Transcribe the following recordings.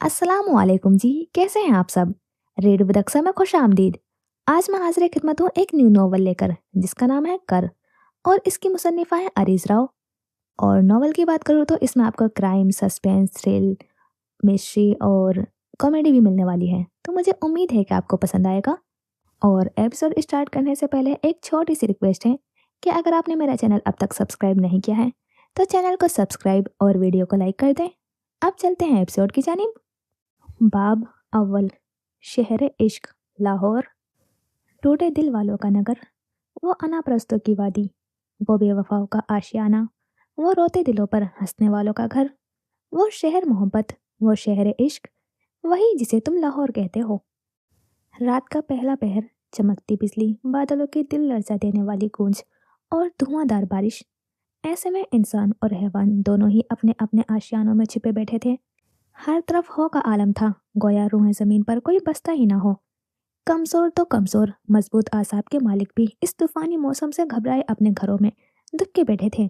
अस्सलामुअलैकुम जी, कैसे हैं आप सब? रेडियो बदक्सा में खुश आमदीद। आज मैं हाजिर खिदमत हूँ एक न्यू नॉवल लेकर जिसका नाम है कर और इसकी मुसन्निफा है अरीज राव। और नॉवल की बात करूँ तो इसमें आपको क्राइम, सस्पेंस, थ्रिल, मिस्ट्री और कॉमेडी भी मिलने वाली है। तो मुझे उम्मीद है कि आपको पसंद आएगा। और एपिसोड स्टार्ट करने से पहले एक छोटी सी रिक्वेस्ट है कि अगर आपने मेरा चैनल अब तक सब्सक्राइब नहीं किया है तो चैनल को सब्सक्राइब और वीडियो को लाइक कर दें। अब चलते हैं एपिसोड की जानिब। बाब अव्वल, शहर इश्क, लाहौर। टूटे दिल वालों का नगर, वो अनाप्रस्तों की वादी, वो बेवफाओं का आशियाना, वो रोते दिलों पर हंसने वालों का घर, वो शहर मोहब्बत, वो शहर इश्क, वही जिसे तुम लाहौर कहते हो। रात का पहला पहर, चमकती बिजली, बादलों की दिल लर्जा देने वाली गूंज और धुआंधार बारिश। ऐसे में इंसान और हैवान दोनों ही अपने अपने आशियानों में छिपे बैठे थे। हर तरफ हो का आलम था, गोया रूहें जमीन पर कोई बसता ही ना हो। कमजोर तो कमजोर, मजबूत आसाब के मालिक भी इस तूफानी मौसम से घबराए अपने घरों में दुख के बैठे थे।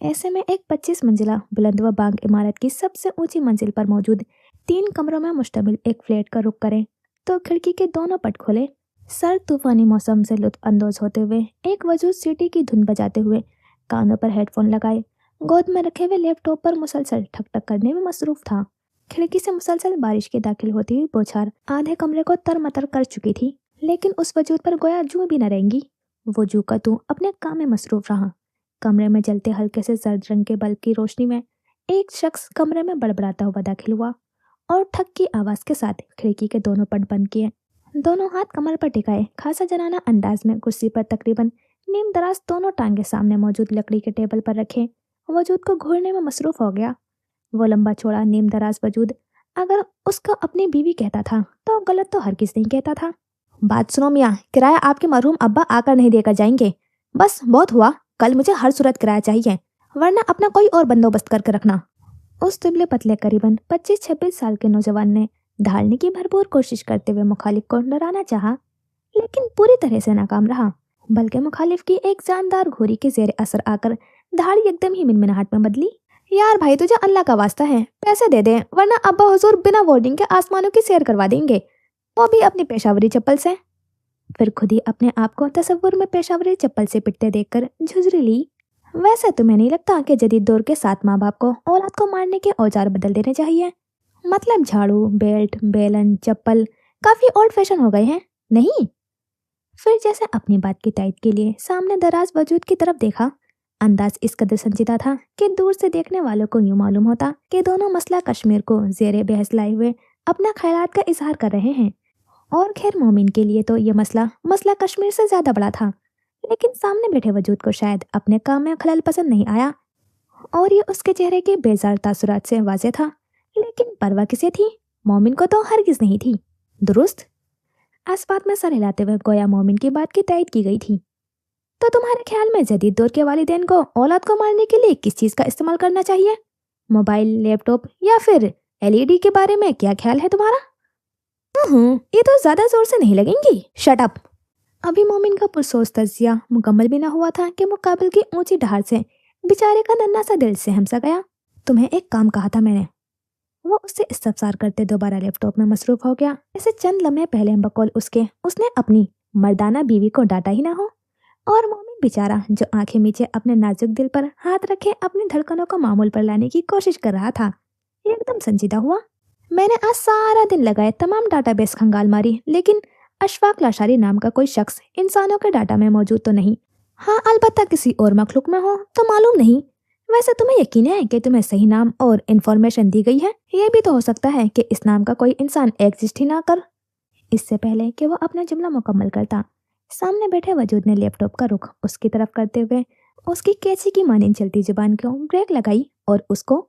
ऐसे में एक 25 मंजिला बुलंद व बांग इमारत की सबसे ऊंची मंजिल पर मौजूद 3 कमरों में मुश्तमिल एक फ्लैट का रुख करें तो खिड़की के दोनों पट खोले। सर तूफानी मौसम से लुत्फ अंदोज होते हुए एक वजूद सीटी की धुन बजाते हुए कानों पर हेडफोन लगाए गोद में रखे हुए लैपटॉप पर मुसलसल ठक ठक करने में मसरूफ था। खिड़की से मुसलसल बारिश की दाखिल होती हुई बौछार आधे कमरे को तरमतर कर चुकी थी, लेकिन उस वजूद पर गोया जू भी न रहेंगी। वो जू का तू अपने काम में मसरूफ रहा। कमरे में जलते हल्के से जर्द रंग के बल्ब की रोशनी में एक शख्स कमरे में बड़बड़ाता हुआ दाखिल हुआ और ठक की आवाज के साथ खिड़की के दोनों पट बंद किए। दोनों हाथ कमर पर टिकाए खासा जनाना अंदाज में कुर्सी पर तकरीबन नीम दराज दोनों टांगे सामने मौजूद लकड़ी के टेबल पर रखे वजूद को घूरने में मसरूफ हो गया। वो लंबा चौड़ा नीम दराज वजूद अगर उसको अपनी बीवी कहता था तो गलत तो हर किस नहीं कहता था। बात सुनो मियाँ, किराया आपके मरहूम अब्बा आकर नहीं देकर जाएंगे। बस बहुत हुआ, कल मुझे हर सूरत किराया चाहिए, वरना अपना कोई और बंदोबस्त करके रखना। उस दुबले पतले करीबन 25-26 साल के नौजवान ने ढालने की भरपूर कोशिश करते हुए मुखालिफ को डराना चाहा, लेकिन पूरी तरह से नाकाम रहा। बल्कि मुखालिफ की एक जानदार घोरी के जेर असर आकर धाड़ी एकदम ही मिनमिनाहट में बदली। यार भाई, तुझे अल्लाह का वास्ता है, पैसे दे दे, वरना अब्बा हुजूर बिना वार्निंग के आसमानों की सैर करवा देंगे, वो भी अपनी पेशावरी चप्पल से। फिर खुद ही अपने आप को तसव्वुर में पेशावरी चप्पल से पिटते देखकर झुंझरी ली। वैसे तुम्हें नहीं लगता कि जदीद दौर के 7 माँ बाप को औलाद को मारने के औजार बदल देने चाहिए? मतलब झाड़ू, बेल्ट, बेलन, चप्पल काफी ओल्ड फैशन हो गए हैं, नहीं? फिर जैसे अपनी बात की तायद के लिए सामने दराज वजूद की तरफ देखा। अंदाज इस कदर संजीदा था कि दूर से देखने वालों को यूं मालूम होता कि दोनों मसला कश्मीर को जेरे बहस लाए हुए अपना ख्यालात का इजहार कर रहे हैं। और खैर मोमिन के लिए तो ये मसला मसला कश्मीर से ज्यादा बड़ा था, लेकिन सामने बैठे वजूद को शायद अपने काम में खलल पसंद नहीं आया और ये उसके चेहरे के बेजार तासुरात से वाज़ेह था। लेकिन परवाह किसे थी? मोमिन को तो हरगिज नहीं थी। दुरुस्त? इस बात में सर हिलाते हुए गोया मोमिन की बात की तायद की गई थी। तो तुम्हारे ख्याल में जदीद दौर के वालिदैन को औलाद को मारने के लिए किस चीज का इस्तेमाल करना चाहिए? मोबाइल, लैपटॉप या फिर एलईडी के बारे में क्या ख्याल है तुम्हारा? ये तो ज्यादा जोर से नहीं लगेंगी, शट अप। अभी मोमिन का पुरसोच तजिया मुकम्मल भी ना हुआ था कि मुकाबिल की ऊंची ढाल से बेचारे का नन्हा सा दिल से हमसा गया। तुम्हें एक काम कहा था मैंने। वो उससे इस्तफसार करते दोबारा लैपटॉप में मसरूफ हो गया। इसे चंद लम्हे पहले बकौल उसने अपनी मर्दाना बीवी को डांटा ही ना हो। और मोमिन बेचारा जो आंखें नीचे अपने नाजुक दिल पर हाथ रखे अपनी धड़कनों को मामूल पर लाने की कोशिश कर रहा था, एकदम संजीदा हुआ। मैंने आज सारा दिन लगाए तमाम डाटाबेस खंगाल मारी, लेकिन अशफाक लाशारी नाम का कोई शख्स इंसानों के डाटा में मौजूद तो नहीं। हाँ, अलबत्ता किसी और मखलूक में हो तो मालूम नहीं। वैसे तुम्हें यकीन है कि तुम्हें सही नाम और इन्फॉर्मेशन दी गई है? ये भी तो हो सकता है कि इस नाम का कोई इंसान एग्जिस्ट ही ना कर। इससे पहले कि वो अपना जुमला मुकम्मल करता, सामने बैठे वजूद ने लैपटॉप का रुख उसकी तरफ करते हुए उसकी कैची की मानिंद चलती जुबान को ब्रेक लगाई और उसको,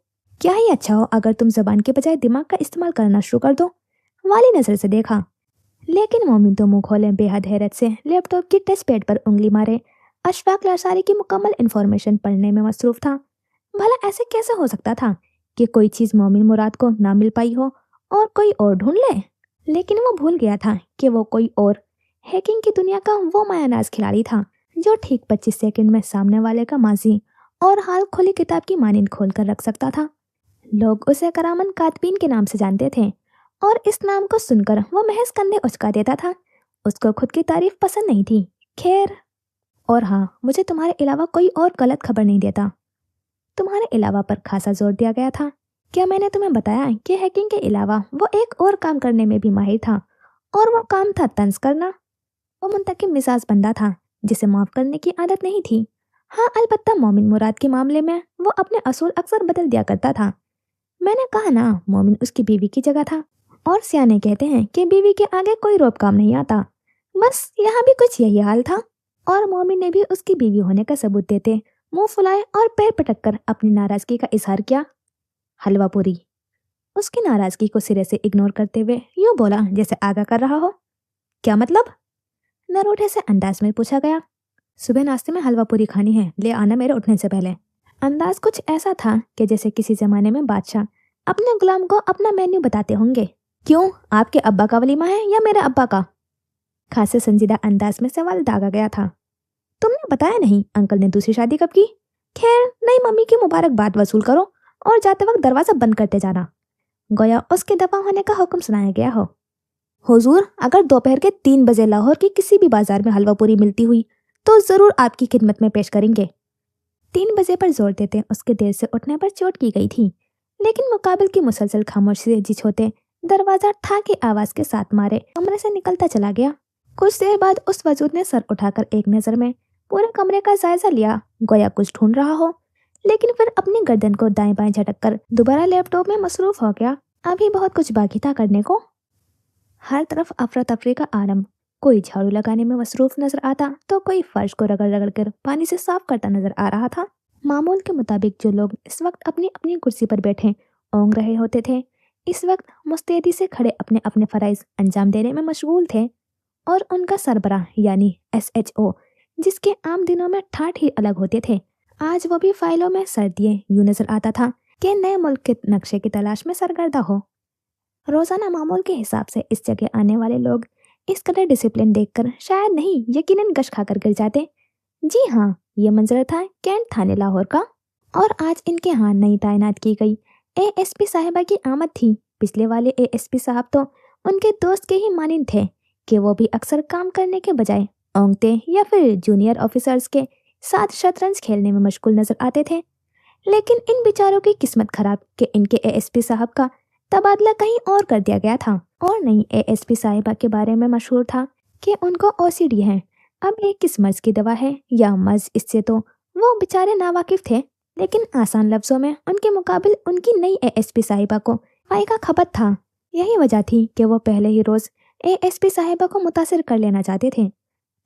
क्या ही अच्छा हो अगर तुम जबान के बजाय दिमाग का इस्तेमाल करना शुरू कर दो, वाली नजर से देखा। लेकिन मोमिन तो मुंह खोले बेहद हैरत से लैपटॉप की टच पैड पर उंगली मारे अशफाक लासारी की मुकम्मल इन्फॉर्मेशन पढ़ने में मसरूफ था। भला ऐसे कैसे हो सकता था कि कोई चीज मोमिन मुराद को ना मिल पाई हो और कोई और ढूंढ ले? लेकिन वो भूल गया था कि वो कोई और हैकिंग की दुनिया का वो मायानाज खिलाड़ी था जो ठीक 25 सेकंड में सामने वाले का माजी और हाल खुली किताब की मानिंद खोल कर रख सकता था। लोग उसे करामन कातबीन के नाम से जानते थे और इस नाम को सुनकर वो महज कंधे उचका देता था। उसको खुद की तारीफ पसंद नहीं थी। खैर, और हाँ, मुझे तुम्हारे अलावा कोई और गलत खबर नहीं देता। तुम्हारे अलावा पर खासा जोर दिया गया था। क्या मैंने तुम्हें बताया कि हैकिंग के अलावा वो एक और काम करने में भी माहिर था, और वो काम था तंज करना। वो मुंतकिम मिजाज बंदा था जिसे माफ करने की आदत नहीं थी। हाँ, अलबत्ता मोमिन मुराद के मामले में वो अपने असूल अक्सर बदल दिया करता था। मैंने कहा ना, मोमिन उसकी बीवी की जगह था, और सियाने कहते हैं कि बीवी के आगे कोई रोब काम नहीं आता। बस यहाँ भी कुछ यही हाल था, और मोमिन ने भी उसकी बीवी होने का सबूत देते मुंह फुलाए और पैर पटक कर अपनी नाराजगी का इजहार किया। हलवा पूरी उसकी नाराजगी को सिरे से इग्नोर करते हुए यूं बोला जैसे आगा कर रहा हो। क्या मतलब? नरोटे से अंदाज में पूछा गया। सुबह नाश्ते में हलवा पूरी खानी है, ले आना मेरे उठने से पहले। अंदाज कुछ ऐसा था कि जैसे किसी जमाने में बादशाह अपने गुलाम को अपना मेन्यू बताते होंगे। क्यों, आपके अब्बा का वलीमा है या मेरे अब्बा का? खासे संजीदा अंदाज में सवाल दागा गया था। तुमने बताया नहीं अंकल ने दूसरी शादी कब की? खैर, नई मम्मी की मुबारकबाद वसूल करो और जाते वक्त दरवाजा बंद करते जाना, गोया उसके दफा होने का हुक्म सुनाया गया हो। हुजूर, अगर दोपहर के 3 बजे लाहौर की किसी भी बाजार में हलवा पूरी मिलती हुई तो जरूर आपकी खिदमत में पेश करेंगे। 3 बजे पर जोर देते उसके देर से उठने पर चोट की गई थी, लेकिन मुकाबिल की मुसलसल खामोशी से जिछोते दरवाजा ठा की आवाज के साथ मारे कमरे से निकलता चला गया। कुछ देर बाद उस वजूद ने सर उठाकर एक नजर में पूरे कमरे का जायजा लिया, गोया कुछ ढूंढ रहा हो, लेकिन फिर अपनी गर्दन को दाएं बाएं झटक कर दोबारा लैपटॉप में मसरूफ हो गया। अभी बहुत कुछ बाकी था करने को। हर तरफ अफरा तफरी का आलम। कोई झाड़ू लगाने में मसरूफ नजर आता तो कोई फर्श को रगड़ रगड़ कर पानी से साफ करता नजर आ रहा था। मामूल के मुताबिक जो लोग इस वक्त अपनी अपनी कुर्सी पर बैठे ओंग रहे होते थे, इस वक्त मुस्तैदी से खड़े अपने अपने फराइज अंजाम देने में मशगूल थे, और उनका सरबराह यानी SHO, जिसके आम दिनों में ठाठ ही अलग होते थे, आज वो भी फाइलों में सर दिए यूं नजर आता था कि नए मुल्क के नक्शे की तलाश में सरगर्दा हो। रोजाना मामूल के हिसाब से इस जगह आने वाले लोग इस कदर डिसिप्लिन देखकर शायद नहीं यकीनन गश खाकर गिर जाते। जी हाँ, ये मंजर था कैंट थाने लाहौर का, और आज इनके यहाँ नई तैनात की गई ASP साहिबा की आमद थी। पिछले वाले ASP साहब तो उनके दोस्त के ही मानिंद थे कि वो भी अक्सर काम करने के बजाय ओंगते या फिर जूनियर ऑफिसर्स के साथ शतरंज खेलने में मशगूल नजर आते थे। लेकिन इन बेचारों की किस्मत खराब कि इनके ASP साहब का तबादला कहीं और कर दिया गया था, और नई ASP साहिबा के बारे में मशहूर था कि उनको OCD है। अब ये किस मर्ज की दवा है या मर्ज, इससे तो वो बेचारे नावाकिफ थे, लेकिन आसान लफ्जों में उनके मुकाबिल उनकी नई ASP साहिबा को फाई का खपत था। यही वजह थी कि वो पहले ही रोज ASP साहिबा को मुतासिर कर लेना चाहते थे।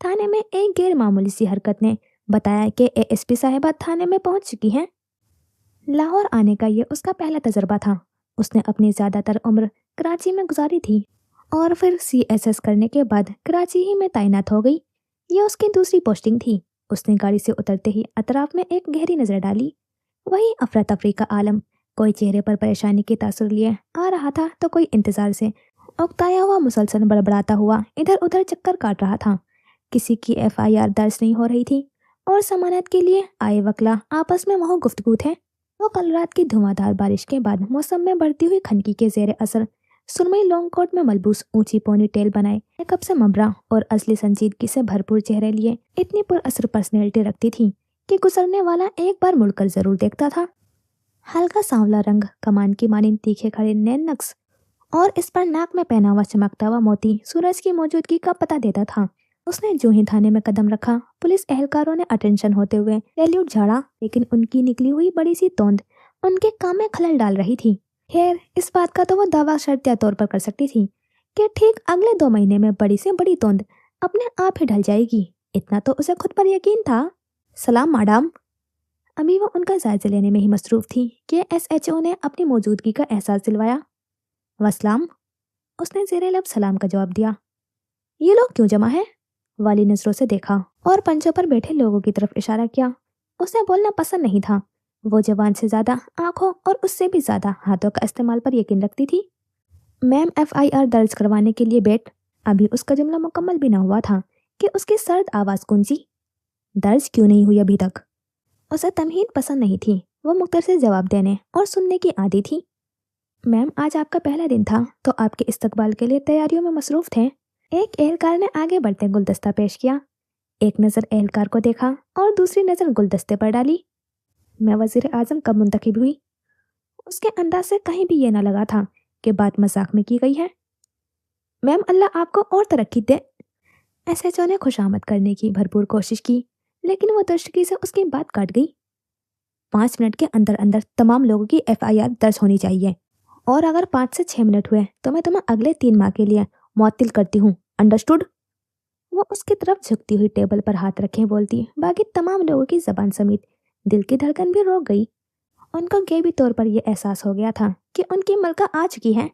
थाने में एक गैर मामूली सी हरकत ने बताया कि ASP साहिबा थाने में पहुंच चुकी हैं। लाहौर आने का ये उसका पहला तजर्बा था। उसने अपनी ज़्यादातर उम्र कराची में गुजारी थी, और फिर CSS करने के बाद कराची ही में तैनात हो गई। ये उसकी दूसरी पोस्टिंग थी। उसने गाड़ी से उतरते ही अतराफ में एक गहरी नज़र डाली। वही अफरा तफरी का आलम, कोई चेहरे पर परेशानी के तासुर लिए आ रहा था तो कोई इंतजार से उकताया हुआ मुसलसल बड़बड़ाता हुआ इधर उधर चक्कर काट रहा था। किसी की FIR दर्ज नहीं हो रही थी, और जमानत के लिए आए वकला आपस में वहाँ गुफ्तगू थे। वो कल रात की धुआंधार बारिश के बाद मौसम में बढ़ती हुई खनकी के जेर असर सुरमई लॉन्ग कोट में मलबूस ऊंची पोनी टेल बनाए मेकअप से मबरा और असली संजीदगी से भरपूर चेहरे लिए इतनी पुरअसर पर्सनैलिटी रखती थी कि गुजरने वाला एक बार मुड़कर जरूर देखता था। हल्का सांवला रंग, कमान की मानिंद तीखे खड़े नैन नक्श, और इस पर नाक में पहना हुआ चमकता हुआ मोती सूरज की मौजूदगी का पता देता था। उसने जो ही थाने में कदम रखा, पुलिस एहलकारों ने अटेंशन होते हुए सैल्यूट झाड़ा, लेकिन उनकी निकली हुई बड़ी सी तोंद उनके काम में खलल डाल रही थी। खैर, इस बात का तो वो दावा शर्तिया तौर पर कर सकती थी कि ठीक अगले 2 महीने में बड़ी से बड़ी तोंद अपने आप ही ढल जाएगी। इतना तो उसे खुद पर यकीन था। सलाम मैडम। अभी वो उनका जायजा लेने में ही मसरूफ थी कि SHO ने अपनी मौजूदगी का एहसास दिलवाया। वसलाम, उसने ज़ेरे लब सलाम का जवाब दिया। ये लोग क्यों जमा है? वाली नजरों से देखा और पंचों पर बैठे लोगों की तरफ इशारा किया। उसे बोलना पसंद नहीं था। वो जबान से ज्यादा आंखों और उससे भी ज्यादा हाथों का इस्तेमाल पर यकीन रखती थी। मैम, FIR दर्ज करवाने के लिए बैठ। अभी उसका जुमला मुकम्मल भी न हुआ था कि उसकी सर्द आवाज गूंजी। दर्ज क्यों नहीं हुई अभी तक? उसे तमहीन पसंद नहीं थी। वो मुख्तर से जवाब देने और सुनने की आदी थी। मैम, आज आपका पहला दिन था तो आपके इस्तकबाल के लिए तैयारियों में मसरूफ थे। एक एहलकार ने आगे बढ़ते गुलदस्ता पेश किया। एक नज़र एहलकार को देखा और दूसरी नज़र गुलदस्ते पर डाली। मैं वजीर आजम कब मुंतखब हुई? उसके अंदाज से कहीं भी ये ना लगा था कि बात मजाक में की गई है। मैम, अल्लाह आपको और तरक्की दे। एसएचओ ने खुशामद करने की भरपूर कोशिश की, लेकिन वो दृष्टि से उसकी बात काट गई। 5 मिनट के अंदर अंदर तमाम लोगों की एफआईआर दर्ज होनी चाहिए, और अगर 5 से 6 मिनट हुए तो मैं तुम्हें अगले 3 माह के लिए मुअत्तिल करती हूँ। अंडरस्टूड? वो उसकी तरफ झुकती हुई टेबल पर हाथ रखे बोलती। बाकी तमाम लोगों की जबान समेत दिल की धड़कन भी रोक गई। उनको गैबी तौर पर यह एहसास हो गया था कि उनकी मलका आ चुकी है।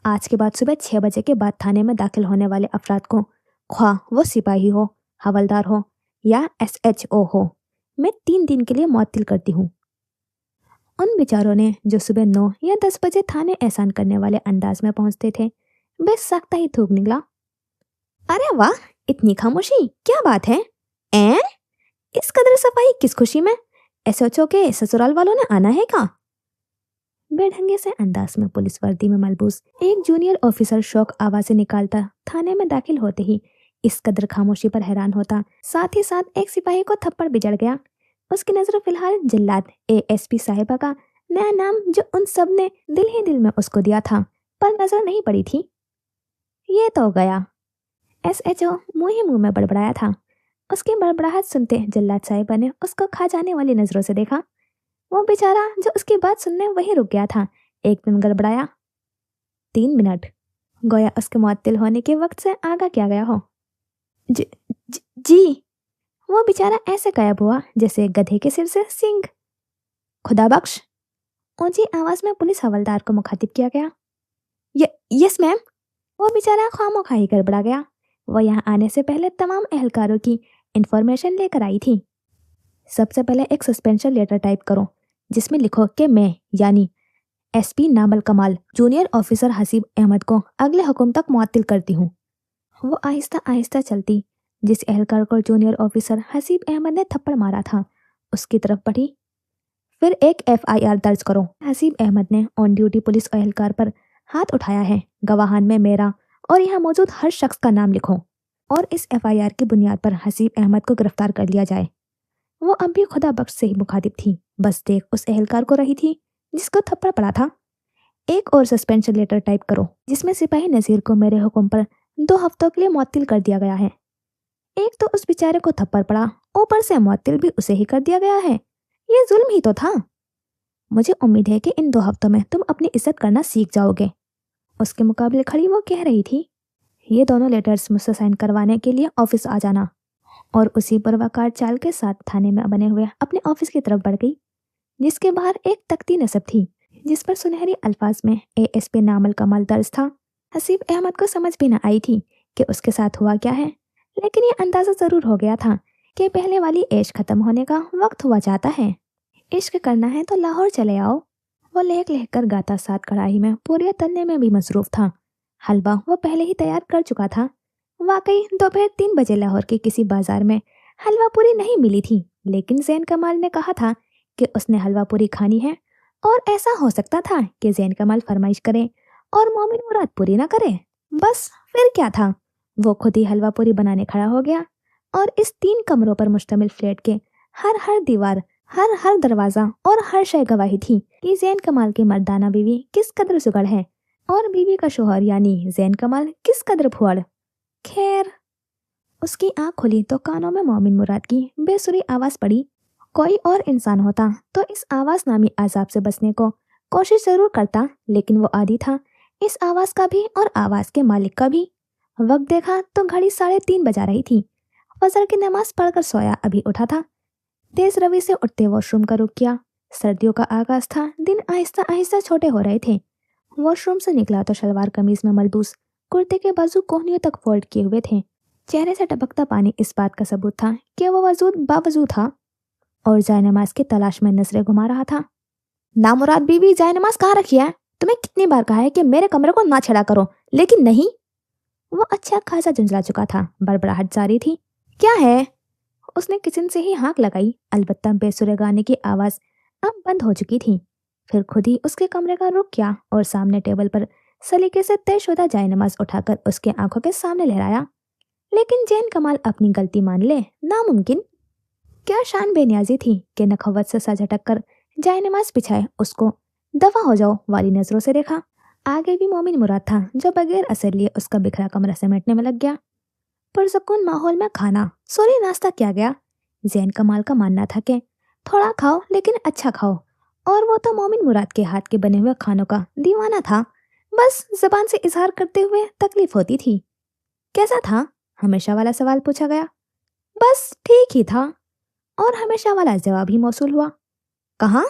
आज के बाद सुबह 6 बजे के बाद थाने में दाखिल होने वाले अफराद को, ख्वाह वो सिपाही हो, हवलदार हो या एसएचओ हो, मैं 3 दिन के लिए मुअत्तिल करती हूँ। उन बेचारों ने जो सुबह 9 या 10 बजे थाने एहसान करने वाले अंदाज में पहुंचते थे, बेसाख्ता ही थूक निकला। अरे वाह, इतनी खामोशी, क्या बात है? ए? इस कदर सफाई किस खुशी में? एसएचओ के ससुराल वालों ने आना है क्या? बेढंगे से अंदाज में पुलिस वर्दी में मलबूस एक जूनियर ऑफिसर शौक आवाजें निकालता थाने में दाखिल होते ही इस कदर खामोशी पर हैरान होता। साथ ही साथ एक सिपाही को थप्पड़ बिजड़ गया। उसकी नजर फिलहाल जल्लाद एएसपी साहिबा का नया नाम, जो उन सब ने दिल ही दिल में उसको दिया था, पर नजर नहीं पड़ी थी। ये तो गया, एसएचओ मुंह ही मुंह में बड़बड़ाया था। उसकी बड़बड़ाहट सुनते जल्लाद साहिबा ने उसको खा जाने वाली नजरों से देखा। वो बेचारा जो उसकी बात सुनने वहीं रुक गया था, एकदम गड़बड़ाया। 3 मिनट, गोया उसके मुअत्तिल होने के वक्त से आगा क्या गया हो। ज, जी। वो बेचारा ऐसे गायब हुआ जैसे गधे के सिर से सींग। खुदा बख्श, ऊंची आवाज में पुलिस हवलदार को मुखातिब किया गया। Yes ma'am. वो बेचारा खामोखा ही गड़बड़ा गया। वो यहाँ आने से पहले तमाम एहलकारों की इंफॉर्मेशन लेकर आई थी। सबसे पहले एक सस्पेंशन लेटर टाइप करो, जिसमें लिखो कि मैं यानी एसपी नामल कमाल जूनियर ऑफिसर हसीब अहमद को अगले हुक्म तक मुअत्तिल करती हूँ। वो आहिस्ता आहिस्ता चलती जिस एहलकार को जूनियर ऑफिसर हसीब अहमद ने थप्पड़ मारा था उसकी तरफ बढ़ी। फिर एक एफआईआर दर्ज करो। हसीब अहमद ने ऑन ड्यूटी पुलिस एहलकार पर हाथ उठाया है। गवाहान में मेरा और यहाँ मौजूद हर शख्स का नाम लिखो और इस एफआईआर की बुनियाद पर हसीब अहमद को गिरफ्तार कर लिया जाए। वो अब भी खुदा बख्श से ही मुखातिब थी, बस देख उस एहलकार को रही थी जिसको थप्पड़ पड़ा था। एक और सस्पेंशन लेटर टाइप करो, जिसमें सिपाही नजीर को मेरे हुक्म पर 2 हफ्तों के लिए मुअत्तिल कर दिया गया है। एक तो उस बेचारे को थप्पड़ पड़ा, ऊपर से मुअत्तिल भी उसे ही कर दिया गया है। ये जुल्म ही तो था। मुझे उम्मीद है कि इन 2 हफ्तों में तुम अपनी इज्जत करना सीख जाओगे। उसके मुकाबले खड़ी वो कह रही थी। ये दोनों लेटर्स मुझसे साइन करवाने के लिए ऑफिस आ जाना। और उसी परवाकार चाल के साथ थाने में बने हुए अपने ऑफिस की तरफ बढ़ गई, जिसके बाहर एक तख्ती नस्ब थी जिस पर सुनहरी अल्फाज में एएसपी नामल कमाल दर्ज था। हसीब अहमद को समझ भी न आई थी कि उसके साथ हुआ क्या है, लेकिन ये अंदाजा जरूर हो गया था कि पहले वाली ऐश खत्म होने का वक्त हुआ जाता है। इश्क करना है तो लाहौर चले आओ। वो लेख लेख कर गाता साथ कढ़ाई में पूरियां तलने में भी मसरूफ था। हलवा वो पहले ही तैयार कर चुका था। वाकई दोपहर 3 बजे लाहौर के किसी बाजार में हलवा पूरी नहीं मिली थी, लेकिन जैन कमाल ने कहा था कि उसने हलवा पूरी खानी है, और ऐसा हो सकता था कि जैन कमाल फरमाइश करे और मोमिन मुराद पूरी ना करे। बस फिर क्या था, वो खुद ही हलवा पूरी बनाने खड़ा हो गया। और इस 3 कमरों पर मुश्तमिल फ्लैट के हर हर दीवार, हर हर दरवाजा और हर शय गवाही थी कि जैन कमाल की मर्दाना बीवी किस कदर सुगड़ है और बीवी का शोहर यानी जैन कमाल किस कदर फुअड़। खैर, उसकी आंख खुली तो कानों में मोमिन मुराद की बेसुरी आवाज पड़ी। कोई और इंसान होता तो इस आवाज नामी अजाब से बचने को कोशिश जरूर करता, लेकिन वो आदी था इस आवाज का भी और आवाज के मालिक का भी। वक्त देखा तो घड़ी 3:30 बजा रही थी। फजर की नमाज पढ़कर सोया अभी उठा था। तेज रवि से उठते वॉशरूम का रुख किया। सर्दियों का आगाज था, दिन आहिस्ता आहिस्ता छोटे हो रहे थे। वॉशरूम से निकला तो शलवार कमीज में मलबूस कुर्ते के बाजू कोहनियों तक फोल्ड किए हुए थे। चेहरे से टपकता पानी इस बात का सबूत था कि वो वजूद बावजूद था और जायनमाज की तलाश में नजरें घुमा रहा था। नामुराद बीवी, जायनमाज कहाँ रखी है? तुम्हें कितनी बार कहा है कि मेरे कमरे को ना छेड़ा करो, लेकिन नहीं। वो अच्छा खासा झुंझला चुका था, बड़बड़ाहट जारी थी। क्या है? उसने किचन से ही हाँक लगाई, अलबत्ता बेसुरे गाने की आवाज अब बंद हो चुकी थी। फिर खुद ही उसके कमरे का रुख किया और सामने टेबल पर सलीके से तयशुदा जायनमाज उठाकर उसके आंखों के सामने लहराया। लेकिन जैन कमाल अपनी गलती मान ले, नामुमकिन। क्या शान बेनियाजी थी कि नखवत से सर झटक कर जायनमाज बिछाए उसको दफा हो जाओ वाली नजरों से देखा। आगे भी मोमिन मुराद था जो बगैर असर लिए उसका बिखरा कमरा समेटने में लग गया। पुरसकून माहौल में खाना सॉरी नाश्ता किया गया। जैन कमाल का मानना था कि थोड़ा खाओ लेकिन अच्छा खाओ, और वो तो मोमिन मुराद के हाथ के बने हुए खानों का दीवाना था। बस जबान से इजहार करते हुए तकलीफ होती थी। कैसा था? हमेशा वाला सवाल पूछा गया। बस ठीक ही था, और हमेशा वाला जवाब ही मौसूल हुआ। कहाँ?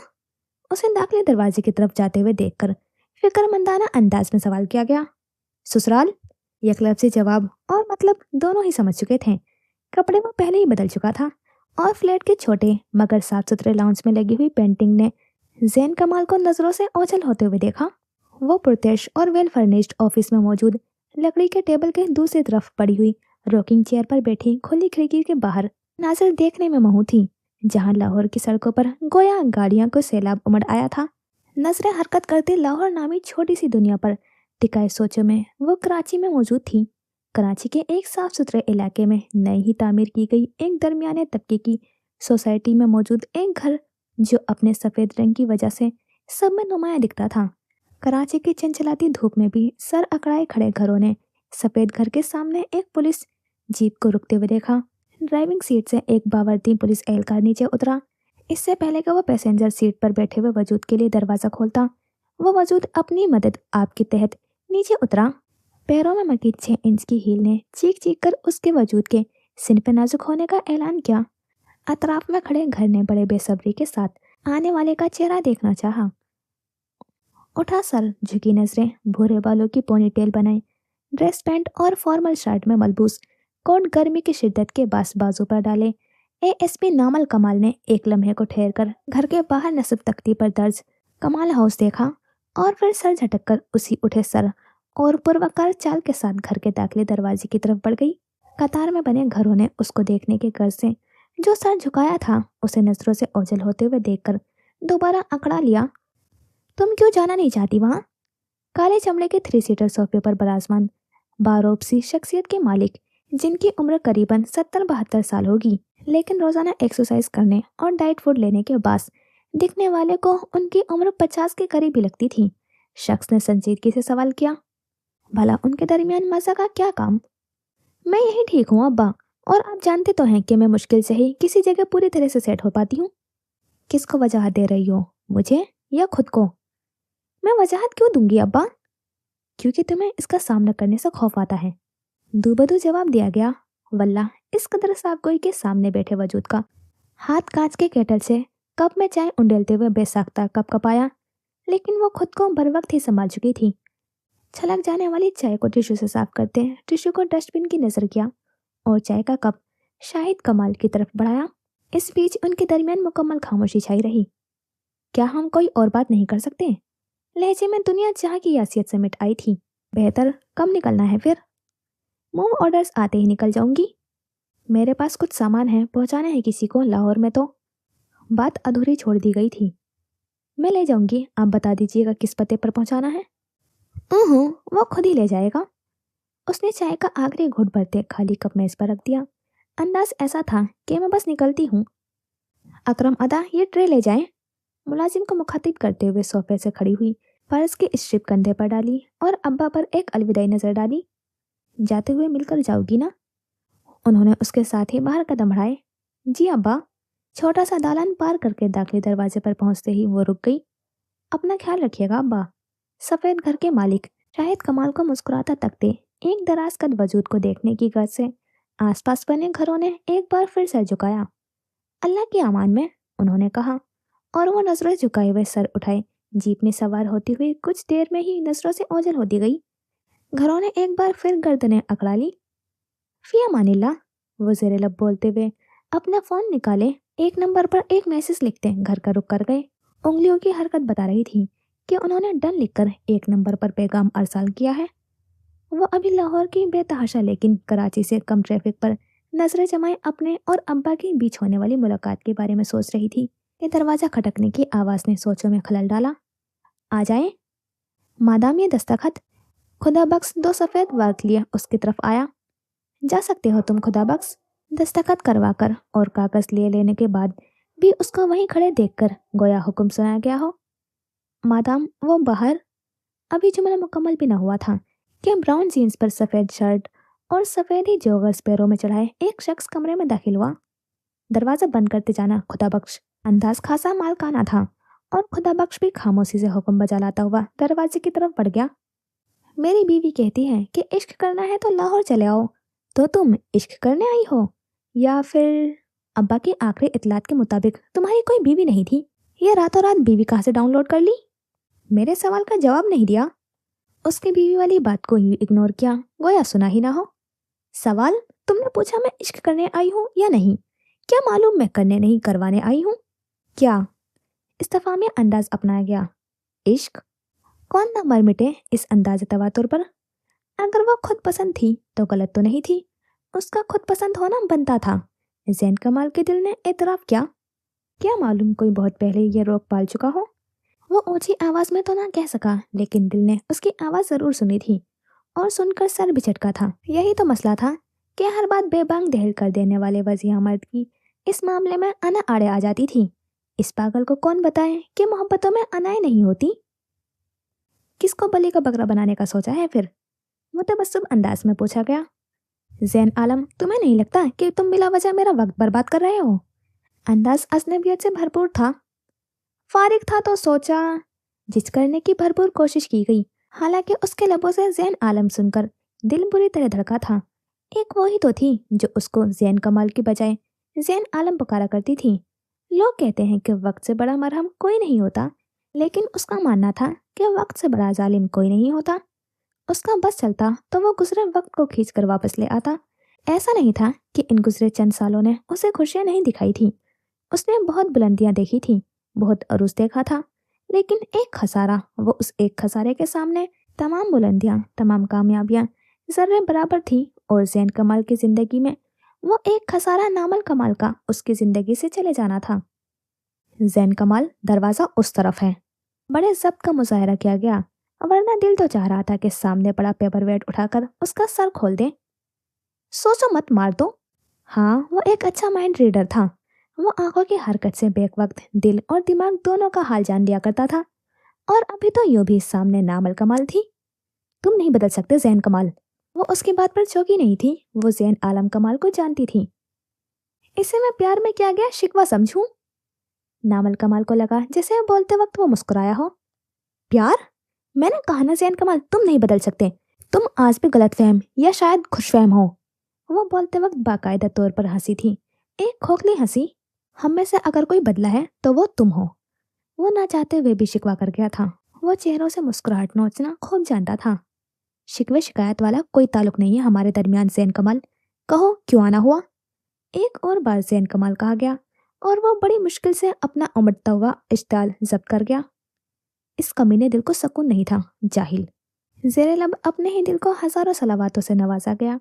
उसे दाखिले दरवाजे की तरफ जाते हुए देखकर फिक्रमंदाना अंदाज में सवाल किया गया। ससुराल, एक लफ्ज़ी जवाब और मतलब दोनों ही समझ चुके थे। कपड़े वो पहले ही बदल चुका था, और फ्लैट के छोटे मगर साफ सुथरे लाउंज में लगी हुई पेंटिंग ने जैन कमाल को नजरों से ओझल होते हुए देखा। वो पुरतेश और वेल फर्निश्ड ऑफिस में मौजूद लकड़ी के टेबल के दूसरी तरफ पड़ी हुई रॉकिंग चेयर पर बैठी खुली खिड़की के बाहर नाजर देखने में महू थी, जहां लाहौर की सड़कों पर गोया गाड़ियां को सैलाब उमड़ आया था। नजरें हरकत करते लाहौर नामी छोटी सी दुनिया पर टिकाए सोचों में वो कराची में मौजूद थी। कराची के एक साफ सुथरे इलाके में नई ही तामीर की गई एक दरमियाने तबके की सोसाइटी में मौजूद एक घर, जो अपने सफ़ेद रंग की वजह से सब में नुमाया दिखता था। कराची की चिलचिलाती धूप में भी सर अकड़ाए खड़े घरों ने सफ़ेद घर के सामने एक पुलिस जीप को रुकते हुए देखा। ड्राइविंग सीट से एक बावर्दी पुलिस एहलकार नीचे उतरा। इससे पहले कि वो पैसेंजर सीट पर बैठे हुए वजूद के लिए दरवाज़ा खोलता, वो वजूद अपनी मदद आपके तहत नीचे उतरा। पैरों में मकीन 6 इंच की हील ने चीख चीख कर उसके वजूद के सिन पे नाजुक होने का ऐलान किया। अतराफ में खड़े घर ने बड़े बेसब्री के साथ आने वाले का चेहरा देखना चाहा। उठा सर, झुकी नजरें, भूरे बालों की पोनीटेल बनाई, ड्रेस पैंट और फॉर्मल शर्ट में मलबूस कोट गर्मी की शिद्दत के बाजू पर डाले एएसपी नामल कमाल ने एक लम्हे को ठहर कर घर के बाहर नस्ब तख्ती पर दर्ज कमाल हाउस देखा, और फिर सर झटक कर उसी उठे सर और पूर्वकार चाल के साथ घर के दाखिले दरवाजे की तरफ बढ़ गई। कतार में बने घरों ने उसको देखने के गर्ज से जो सर झुकाया था उसे नजरों से ओझल होते हुए देखकर दोबारा अकड़ा लिया। तुम क्यों जाना नहीं चाहती वहां? काले चमड़े के 3 सीटर सोफे पर बराजमान बारोबसी शख्सियत के मालिक, जिनकी उम्र करीबन 70-72 साल होगी, लेकिन रोजाना एक्सरसाइज करने और डाइट फूड लेने के बाद दिखने वाले को उनकी उम्र 50 के करीब ही लगती थी, शख्स ने संजीदगी से सवाल किया। भला उनके दरमियान मजा का क्या काम? मैं यही ठीक हूँ अब्बा, और आप जानते तो हैं कि मैं मुश्किल से ही किसी जगह पूरी तरह से सेट हो पाती हूँ। किसको वजाहत दे रही हो, मुझे या खुद को? मैं वजाहत क्यों दूंगी अब्बा? क्योंकि तुम्हें इसका सामना करने से खौफ आता है। दूबदू जवाब दिया गया। वल्लाह, इस कदर साफगोई के सामने बैठे वजूद का हाथ कांच के केटल से कप में चाय उंडेलते हुए बेसाख्ता कप कपाया, लेकिन वो खुद को बर वक्त ही संभाल चुकी थी। छलक जाने वाली चाय को टिश्यू से साफ करते टिश्यू को डस्टबिन की नजर किया और चाय का कप शाहिद कमाल की तरफ बढ़ाया। इस बीच उनके दरमियान मुकम्मल खामोशी छाई रही। क्या हम कोई और बात नहीं कर सकते? लहजे में दुनिया जहाँ की यासियत समेट आई थी। बेहतर कम निकलना है फिर? मूव ऑर्डर्स आते ही निकल जाऊंगी। मेरे पास कुछ सामान है, पहुंचाना है किसी को लाहौर में, तो बात अधूरी छोड़ दी गई थी। मैं ले जाऊंगी, आप बता दीजिएगा किस पते पर पहुंचाना है। वो खुद ही ले जाएगा। उसने चाय का आखिरी घूंट भरते खाली कप मेज पर रख दिया। अंदाज ऐसा था कि मैं बस निकलती हूँ। अकरम अदा, ये ट्रे ले जाएं। मुलाजिम को मुखातिब करते हुए सोफे से खड़ी हुई, पर्स की स्ट्रिप कंधे पर डाली और अब्बा पर एक अलविदाई नजर डाली। जाते हुए मिलकर जाओगी ना? उन्होंने उसके साथ ही बाहर कदम बढ़ाए। जी अब्बा। छोटा सा दालान पार करके दाखिली दरवाजे पर पहुंचते ही वो रुक गई। अपना ख्याल रखिएगा अब्बा। सफेद घर के मालिक शाहिद कमाल को मुस्कुराता तकते एक दराज कद वजूद को देखने की गर्ज से आसपास बने घरों ने एक बार फिर सर झुकाया। अल्लाह की अमान में, उन्होंने कहा, और वो नजरें झुकाए हुए सर उठाए जीप में सवार होती हुई कुछ देर में ही नजरों से ओझल होती गई। घरों ने एक बार फिर गर्दनें अकड़ा ली। फिया मानिल्ला, वो जेरे लब बोलते हुए अपना फोन निकाले एक नंबर पर एक मैसेज लिखते घर का रुख कर गए। उंगलियों की हरकत बता रही थी कि उन्होंने डन लिखकर एक नंबर पर पैगाम अरसाल किया है। वो अभी लाहौर की बेतहाशा लेकिन कराची से कम ट्रैफिक पर नजरें जमाए अपने और अब्बा के बीच होने वाली मुलाकात के बारे में सोच रही थी कि दरवाजा खटकने की आवाज ने सोचों में खलल डाला। आ जाएं। मादाम ये दस्तखत। खुदा बख्श दो सफेद वर्क लिए उसकी तरफ आया। जा सकते हो तुम खुदा बख्श। दस्तखत करवाकर और कागज लिए लेने के बाद भी उसको वहीं खड़े देखकर गोया हुक्म सुनाया गया हो। मादाम वो बाहर। अभी जुमला मुकम्मल भी न हुआ था कि ब्राउन जीन्स पर सफेद शर्ट और सफेद ही जोगर्स पैरों में चढ़ाए एक शख्स कमरे में दाखिल हुआ। दरवाजा बंद करते जाना खुदा बख्श। अंदाज खासा मालकाना था और खुदा बख्श भी खामोशी से हुक्म बजा लाता हुआ दरवाजे की तरफ बढ़ गया। मेरी बीवी कहती है कि इश्क करना है तो लाहौर चले आओ। तो तुम इश्क करने आई हो या फिर? अब्बा की आखिरी इतलात के मुताबिक तुम्हारी कोई बीवी नहीं थी। ये रातों रात बीवी कहाँ से डाउनलोड कर ली? मेरे सवाल का जवाब नहीं दिया। उसकी बीवी वाली बात को ही इग्नोर किया, गोया सुना ही ना हो। सवाल? तुमने पूछा मैं इश्क करने आई हूँ या नहीं? क्या मालूम मैं करने नहीं करवाने आई हूँ? क्या? इस्तीफा में अंदाज अपनाया गया। इश्क? कौन न मर मिटे इस अंदाज तवातुर पर। अगर वो खुद पसंद थी तो गलत तो नहीं थी। उसका खुद पसंद होना बनता था। जैन कमाल के दिल ने एतराफ किया। क्या मालूम कोई बहुत पहले ये रोक पाल चुका हो। वो ऊंची आवाज में तो ना कह सका, लेकिन दिल ने उसकी आवाज जरूर सुनी थी और सुनकर सर भी झटका था। यही तो मसला था कि हर बात बेबांग दहल कर देने वाले वजिया मर्द की इस मामले में अना आड़े आ जाती थी। इस पागल को कौन बताए कि मोहब्बतों में अनाएं नहीं होती। किसको बलि का बकरा बनाने का सोचा है फिर? मुतबस्सुम अंदाज में पूछा गया। जैन आलम, तुम्हें नहीं लगता कि तुम बिला वजह मेरा वक्त बर्बाद कर रहे हो? अंदाज अजनबियत से भरपूर था। फारिग था तो सोचा। जिस करने की भरपूर कोशिश की गई, हालांकि उसके लबों से जैन आलम सुनकर दिल बुरी तरह धड़का था। एक वो ही तो थी जो उसको जैन कमाल की बजाय जैन आलम पुकारा करती थी। लोग कहते हैं कि वक्त से बड़ा मरहम कोई नहीं होता, लेकिन उसका मानना था कि वक्त से बड़ा जालिम कोई नहीं होता। उसका बस चलता तो वो गुजरे वक्त को खींच कर वापस ले आता। ऐसा नहीं था कि इन गुजरे चंद सालों ने उसे खुशियां नहीं दिखाई थी। उसने बहुत बुलंदियां देखी थी, बहुत अरूज देखा था, लेकिन एक खसारा, वो उस एक खसारे के सामने तमाम बुलंदियां, तमाम कामयाबियां जर्रे बराबर थी। और जैन कमाल की जिंदगी में वो एक खसारा नामल कमाल का उसकी जिंदगी से चले जाना था। जैन कमाल, दरवाजा उस तरफ है। बड़े जब्त का मुजाहरा किया गया, वरना दिल तो चाह रहा था कि सामने पड़ा पेपर वेट उठाकर उसका सर खोल दे। सोचो मत, मार दो। हाँ, वो एक अच्छा माइंड रीडर था। वो आंखों की हरकत से बेक वक्त दिल और दिमाग दोनों का हाल जान लिया करता था। और अभी तो यूं भी सामने नामल कमाल थी। तुम नहीं बदल सकते जैन कमाल। वो उसकी बात पर चौंकी नहीं थी। वो जैन आलम कमाल को जानती थी। इसे मैं प्यार में किया गया शिकवा समझूं? नामल कमाल को लगा जैसे बोलते वक्त वो मुस्कुराया हो। प्यार? मैंने कहा ना जैन कमाल, तुम नहीं बदल सकते। तुम आज भी गलतफहम या शायद खुशफहम हो। वो बोलते वक्त बाकायदा तौर पर हंसी थी, एक खोखली हंसी। हम में से अगर कोई बदला है तो वो तुम हो। वो ना चाहते हुए भी शिकवा कर गया था। वो चेहरों से मुस्कुराहट नोचना खूब जानता था। शिकवे शिकायत वाला कोई ताल्लुक नहीं है हमारे दरमियान जैन कमाल। कहो क्यों आना हुआ? एक और बार जैन कमाल कहा गया और वो बड़ी मुश्किल से अपना उमड़ता हुआ इश्ताल जब्त कर गया। इस कमीने दिल को सुकून नहीं था, जाहिल। जेरे लब अपने ही दिल को हजारों सलावातों से नवाजा गया।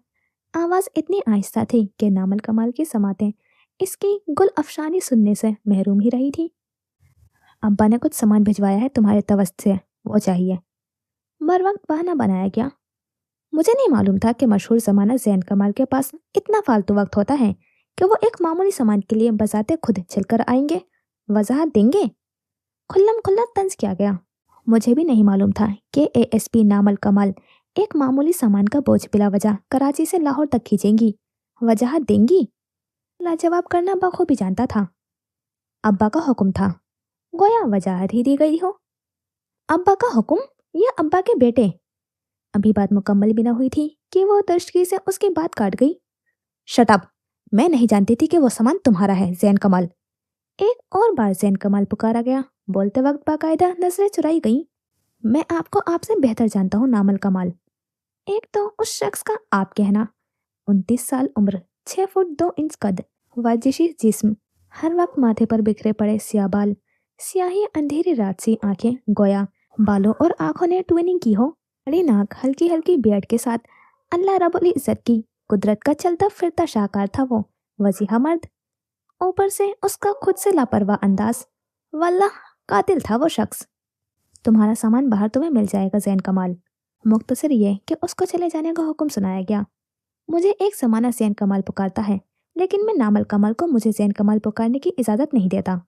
आवाज इतनी आहिस्ता थी कि नामल कमाल की समातें इसकी गुल अफशानी सुनने से महरूम ही रही थी। अब्बा ने कुछ सामान भिजवाया है तुम्हारे तवस्त से, वो चाहिए। बर वक्त बहाना बनाया गया। मुझे नहीं मालूम था कि मशहूर जमाना जैन कमाल के पास इतना फालतू वक्त होता है कि वो एक मामूली सामान के लिए बजाते खुद चलकर आएंगे, वजाहत देंगे। खुल्लम खुल्ला तंज किया गया। मुझे भी नहीं मालूम था कि एएसपी नामल कमाल एक मामूली सामान का बोझ बिला वजह कराची से लाहौर तक खींचेंगी, वजाहत देंगी। लाजवाब करना बखूबी जानता था। अब्बा का हुक्म था, गोया वजाहत ही दी गई हो। अब्बा का हुक्म या अब्बा के बेटे? अभी बात मुकम्मल भी न हुई थी कि वो दर्शकी से उसकी बात काट गई। Shut up! मैं नहीं जानती थी कि वो सामान तुम्हारा है जैन कमाल। एक और बार जैन कमाल पुकारा गया। बोलते वक्त बाकायदा नजरें चुराई गईं। मैं आपको आपसे बेहतर जानता हूँ नामल कमाल। एक तो उस शख्स का आप कहना, 29 साल उम्र, 6 फुट 2 इंच कद, वर्जिशी जिस्म, हर वक्त माथे पर बिखरे पड़े स्याह बाल, स्याही अंधेरी रात सी आंखें, गोया बालों और आंखों ने ट्विनिंग की हो, बड़ी नाक, हल्की हल्की बियर्ड के साथ अल्लाह रब्बुल इज्जत की कुदरत का चलता फिरता शाहकार था वो वजीहा मर्द। ऊपर से उसका खुद से लापरवाह अंदाज। वल्लाह, कातिल था वो शख्स। तुम्हारा सामान बाहर तुम्हें मिल जाएगा जैन कमाल। मुख्तसर ये कि उसको चले जाने का हुक्म सुनाया गया। मुझे एक ज़माना जैन कमाल पुकारता है, लेकिन मैं नामल कमाल को मुझे जैन कमाल पुकारने की इजाज़त नहीं देता।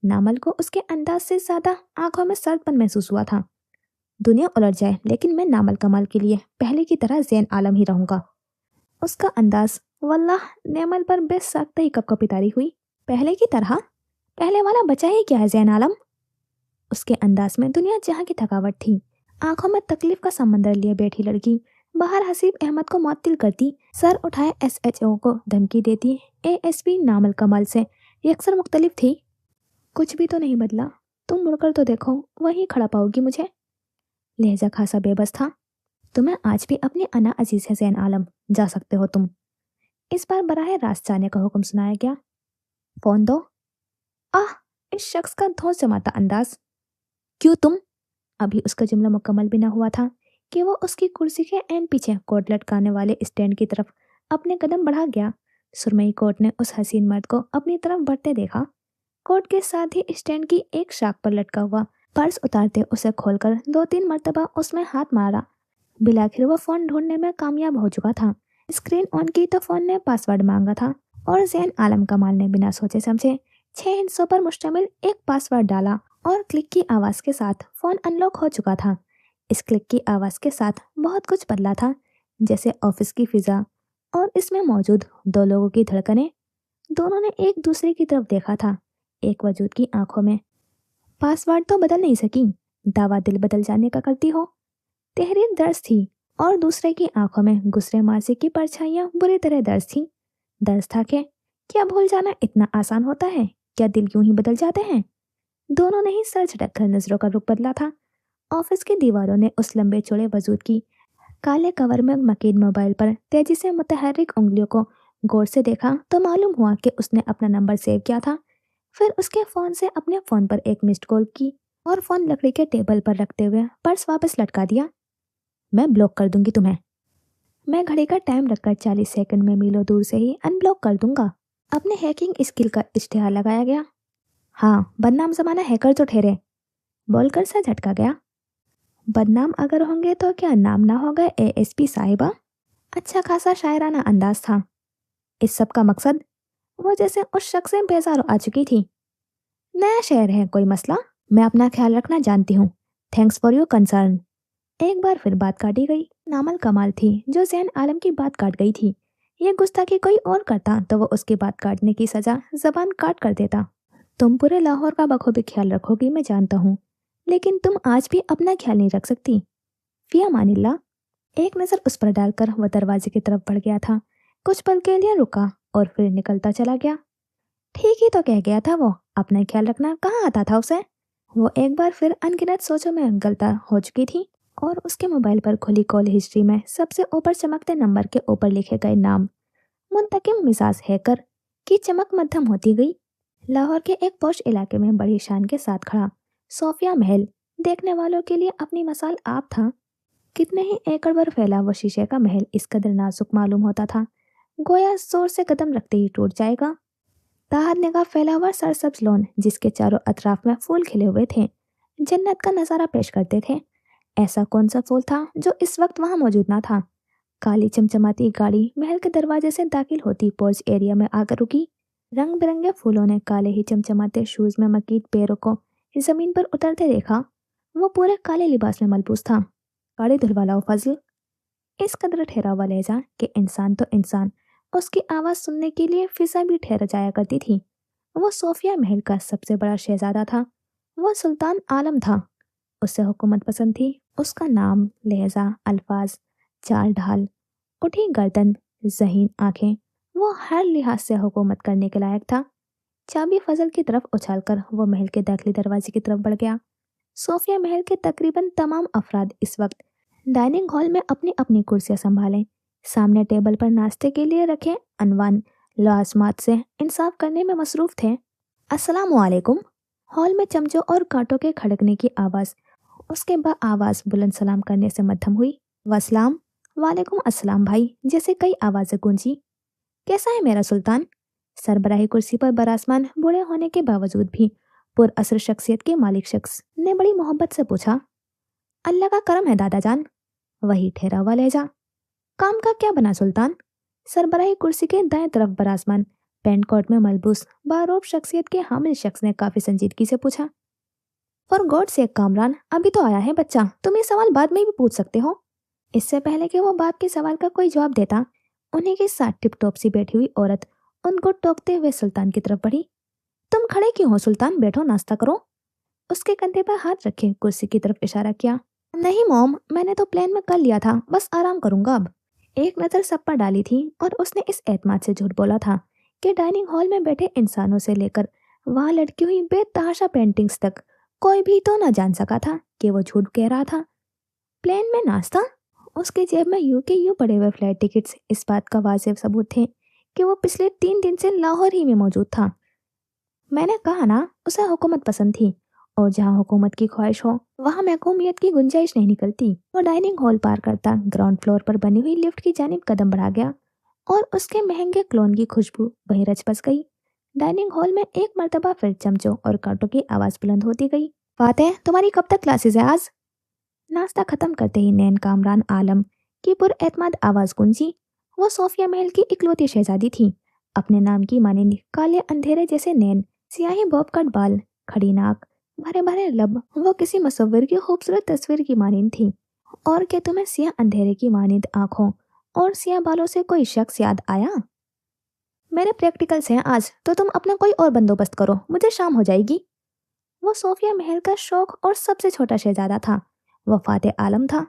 नामल को उसके अंदाज से ज़्यादा आंखों में सर्दपन महसूस हुआ था। दुनिया उलट जाए लेकिन मैं नामल कमाल के लिए पहले की तरह जैन आलम ही रहूंगा। उसका अंदाज, वल्लाह, नेमल पर बेसाख्ता ही कपकपी तारी हुई। पहले की तरह? पहले वाला बचा ही क्या है जैन आलम? उसके अंदाज में दुनिया जहाँ की थकावट थी। आंखों में तकलीफ का समंदर लिए बैठी लड़की बाहर हसीब अहमद को मुअत्तिल करती, सर उठाए SHO को धमकी देती ASP नामल कमाल से यकसर मुख्तलिफ थी। कुछ भी तो नहीं बदला, तुम मुड़कर तो देखो, वहीं खड़ा पाओगी मुझे। लहजा खासा बेबस था। तुम्हें आज भी अपनी अना अजीज है जैन आलम, जा सकते हो तुम। इस बार बराह रास्त जाने का हुक्म सुनाया गया। फोन दो। आह, इस शख्स का धौंस जमाता अंदाज। क्यों तुम? अभी उसका जुमला मुकम्मल भी ना हुआ था कि वो उसकी कुर्सी के ऐन पीछे कोट लटकाने वाले स्टैंड की तरफ अपने कदम बढ़ा गया। सुरमई कोट ने उस हसीन मर्द को अपनी तरफ बढ़ते देखा। कोट के साथ ही स्टैंड की एक शाख पर लटका हुआ पर्स उतारते उसे खोलकर 2-3 मरतबा उसमें हाथ मारा। बिलाखिर वो फोन ढूंढने में कामयाब हो चुका था। स्क्रीन ऑन की तो फोन ने पासवर्ड मांगा था और जैन आलम कमाल ने बिना सोचे समझे 6 हिस्सों पर मुश्तमिल एक पासवर्ड डाला और क्लिक की आवाज़ के साथ फ़ोन अनलॉक हो चुका था। इस क्लिक की आवाज़ के साथ बहुत कुछ बदला था, जैसे ऑफिस की फिज़ा और इसमें मौजूद 2 लोगों की धड़कनें। दोनों ने एक दूसरे की तरफ देखा था, एक वजूद की आंखों में। पासवर्ड तो बदल नहीं सकी, दावा दिल बदल जाने का करती हो। तहरीर दर्ज थी और दूसरे की आंखों में गुस्से मासी की परछाइयाँ बुरी तरह दर्ज थी। दर्ज था कि क्या भूल जाना इतना आसान होता है? क्या दिल यूं ही बदल जाते हैं? दोनों ने ही सर झटककर नजरों का रुख बदला था। ऑफिस की दीवारों ने उस लंबे चौड़े वजूद की काले कवर में मकीन मोबाइल पर तेजी से मुतहर्रिक उंगलियों को गौर से देखा तो मालूम हुआ कि उसने अपना नंबर सेव किया था। फिर उसके फोन से अपने फोन पर एक मिस्ड कॉल की और फोन लकड़ी के टेबल पर रखते हुए पर्स वापस लटका दिया। मैं ब्लॉक कर दूंगी तुम्हें। मैं घड़ी का टाइम रखकर 40 सेकंड में मीलों दूर से ही अनब्लॉक कर दूंगा। अपने हैकिंग स्किल का इश्तिहार लगाया गया। हाँ, बदनाम जमाना हैकर तो ठहरे, बोलकर सा झटका गया। बदनाम अगर होंगे तो क्या नाम ना होगा ASP साहिबा? अच्छा खासा शायराना अंदाज था। इस सब का मकसद? वो जैसे उस शख्स से बेजार आ चुकी थी। नया शहर है, कोई मसला? मैं अपना ख्याल रखना जानती हूँ, थैंक्स फॉर योर कंसर्न। एक बार फिर बात काटी गई। नामल कमाल थी जो जैन आलम की बात काट गई थी। ये गुस्ताखी कोई और करता तो वो उसकी बात काटने की सजा जबान काट कर देता। तुम पूरे लाहौर का बखूबी ख्याल रखोगी, मैं जानता हूँ, लेकिन तुम आज भी अपना ख्याल नहीं रख सकती। फिया मानिल्ला। एक नज़र उस पर डालकर वह दरवाजे की तरफ बढ़ गया था। कुछ पल के लिए रुका और फिर निकलता चला गया। ठीक ही तो कह गया था वो, अपना ख्याल रखना कहाँ आता था उसे। वो एक बार फिर अनगिनत सोचों में गलता हो चुकी थी और उसके मोबाइल पर खुली कॉल हिस्ट्री में सबसे ऊपर चमकते नंबर के ऊपर लिखे गए नाम मुंतकिम मिजाज हैकर की चमक मध्यम होती गई। लाहौर के एक पौश इलाके में बड़ी शान के साथ खड़ा सोफिया महल देखने वालों के लिए अपनी मसाल आप था। कितने ही एकड़ पर फैला वो शीशे का महल इस कदर नाजुक मालूम होता था, गोया जोर से कदम रखते ही टूट जाएगा। ताहत निगाह फैला हुआ सरसब्ज लॉन जिसके चारों अतराफ में फूल खिले हुए थे, जन्नत का नजारा पेश करते थे। ऐसा कौन सा फूल था जो इस वक्त वहां मौजूद ना था? काली चमचमाती गाड़ी महल के दरवाजे से दाखिल होती पोर्च एरिया में आकर रुकी। रंग बिरंगे फूलों ने काले ही चमचमाते शूज में मकीन पैरों को जमीन पर उतरते देखा। वो पूरे काले लिबास में मलबूस था। गाड़ी धुलवालाओ फजल। इस कदर ठहरा हुआ लहजा कि इंसान तो इंसान उसकी आवाज़ सुनने के लिए फिजा भी ठहर जाया करती थी। वो सोफिया महल का सबसे बड़ा शहजादा था। वो सुल्तान आलम था। उसे हुकूमत पसंद थी। उसका नाम, लहजा, अल्फाज, चाल ढाल, उठी गर्दन, ज़हीन आंखें, वो हर लिहाज से हुकूमत करने के लायक था। चाबी फजल की तरफ उछालकर वो महल के दाखिली दरवाजे की तरफ बढ़ गया। सोफिया महल के तकरीबन तमाम अफराद इस वक्त डाइनिंग हॉल में अपनी अपनी कुर्सियां संभालें, सामने टेबल पर नाश्ते के लिए रखे अनवान लाजमात से इंसाफ करने में मसरूफ थे। अस्सलामु अलैकुम। हॉल में चमचों और कांटों के खड़कने की आवाज़ उसके बाद आवाज़ बुलंद सलाम करने से मध्यम हुई। वसलाम। वालेकुम अस्सलाम भाई, जैसे कई आवाज़ें गूंजी। कैसा है मेरा सुल्तान? सरबराही कुर्सी पर बरासमान बूढ़े होने के बावजूद भी पुरअसर शख्सियत के मालिक शख्स ने बड़ी मोहब्बत से पूछा, अल्लाह का करम है दादा जान। वही ठहरा हुआ लहजा, काम का क्या बना सुल्तान? सरबराही कुर्सी के दाएं तरफ बरासमान पेंट कोट में मलबूस बारोब शख्सियत के हामिल शख्स ने काफी संजीदगी से पूछा, फॉर गॉड से कामरान, अभी तो आया है बच्चा, तुम ये सवाल बाद में भी पूछ सकते हो। इससे पहले कि वो बाप के सवाल का कोई जवाब देता, उन्हीं के साथ टिप टॉप सी बैठी हुई औरत उनको टोकते हुए सुल्तान की तरफ बढ़ी। तुम खड़े क्यों हो सुल्तान, बैठो नाश्ता करो। उसके कंधे पर हाथ रखे कुर्सी की तरफ इशारा किया। नहीं मॉम, मैंने तो प्लान में कर लिया था, बस आराम करूंगा अब। एक नज़र सब पर डाली थी और उसने इस एतमाद से झूठ बोला था कि डाइनिंग हॉल में बैठे इंसानों से लेकर वहां लटकी हुई बेतहाशा पेंटिंग्स तक कोई भी तो न जान सका था कि वो झूठ कह रहा था। प्लेन में नाश्ता? उसके जेब में यूं के यूं पड़े हुए फ्लाइट टिकट्स इस बात का वाज़ेह सबूत थे कि वो पिछले 3 दिन से लाहौर ही में मौजूद था। मैंने कहा ना, उसे हुकूमत पसंद थी, और जहाँ हुकूमत की ख्वाहिश हो वहाँ महकूमियत की गुंजाइश नहीं निकलती। वो डाइनिंग हॉल पार करता ग्राउंड फ्लोर पर बनी हुई लिफ्ट की जानिब कदम बढ़ा गया और उसके महंगे क्लोन की खुशबू वहीं रच बस गई। डाइनिंग हॉल में एक मर्तबा फिर चमचों और कांटों की आवाज़ बुलंद होती गई। फातेह, तुम्हारी कब तक क्लासेस है आज? नाश्ता खत्म करते ही नैन कामरान आलम की पुरएतमाद आवाज़ गूंजी। वो सोफिया महल की इकलौती शहजादी थी। अपने नाम की मानिंद काले अंधेरे जैसे नैन, सियाही बॉब कट बाल, खड़ी नाक, भरे भरे लब, वो किसी मुसव्विर की खूबसूरत तस्वीर की मानिंद थी। और क्या तुम्हें सिया अंधेरे की मानिंद आंखों और सिया बालों से कोई शख्स याद आया? मेरे प्रैक्टिकल्स हैं आज, तो तुम अपना कोई और बंदोबस्त करो, मुझे शाम हो जाएगी। वो सोफिया महल का शौक और सबसे छोटा शहजादा था। वो फातेह आलम था,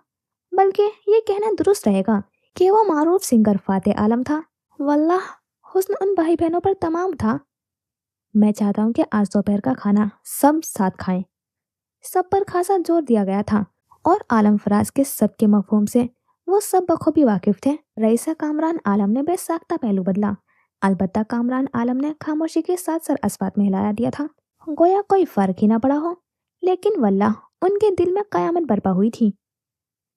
बल्कि ये कहना दुरुस्त रहेगा कि वो मारूफ सिंगर फातेह आलम था। वल्लाह, हुस्न उन भाई बहनों पर तमाम था। मैं चाहता हूँ कि आज दोपहर का खाना सब साथ खाएं। सब पर खासा जोर दिया गया था और आलम फराज के सबके मफहूम से वो सब बखूबी वाकिफ थे। रईसा कामरान आलम ने बेसाख्ता पहलू बदला, अलबत्ता कामरान आलम ने खामोशी के साथ सर अस्बात में हिलाया दिया था, गोया कोई फर्क ही ना पड़ा हो। लेकिन वल्लाह, उनके दिल में कयामत बरपा हुई थी।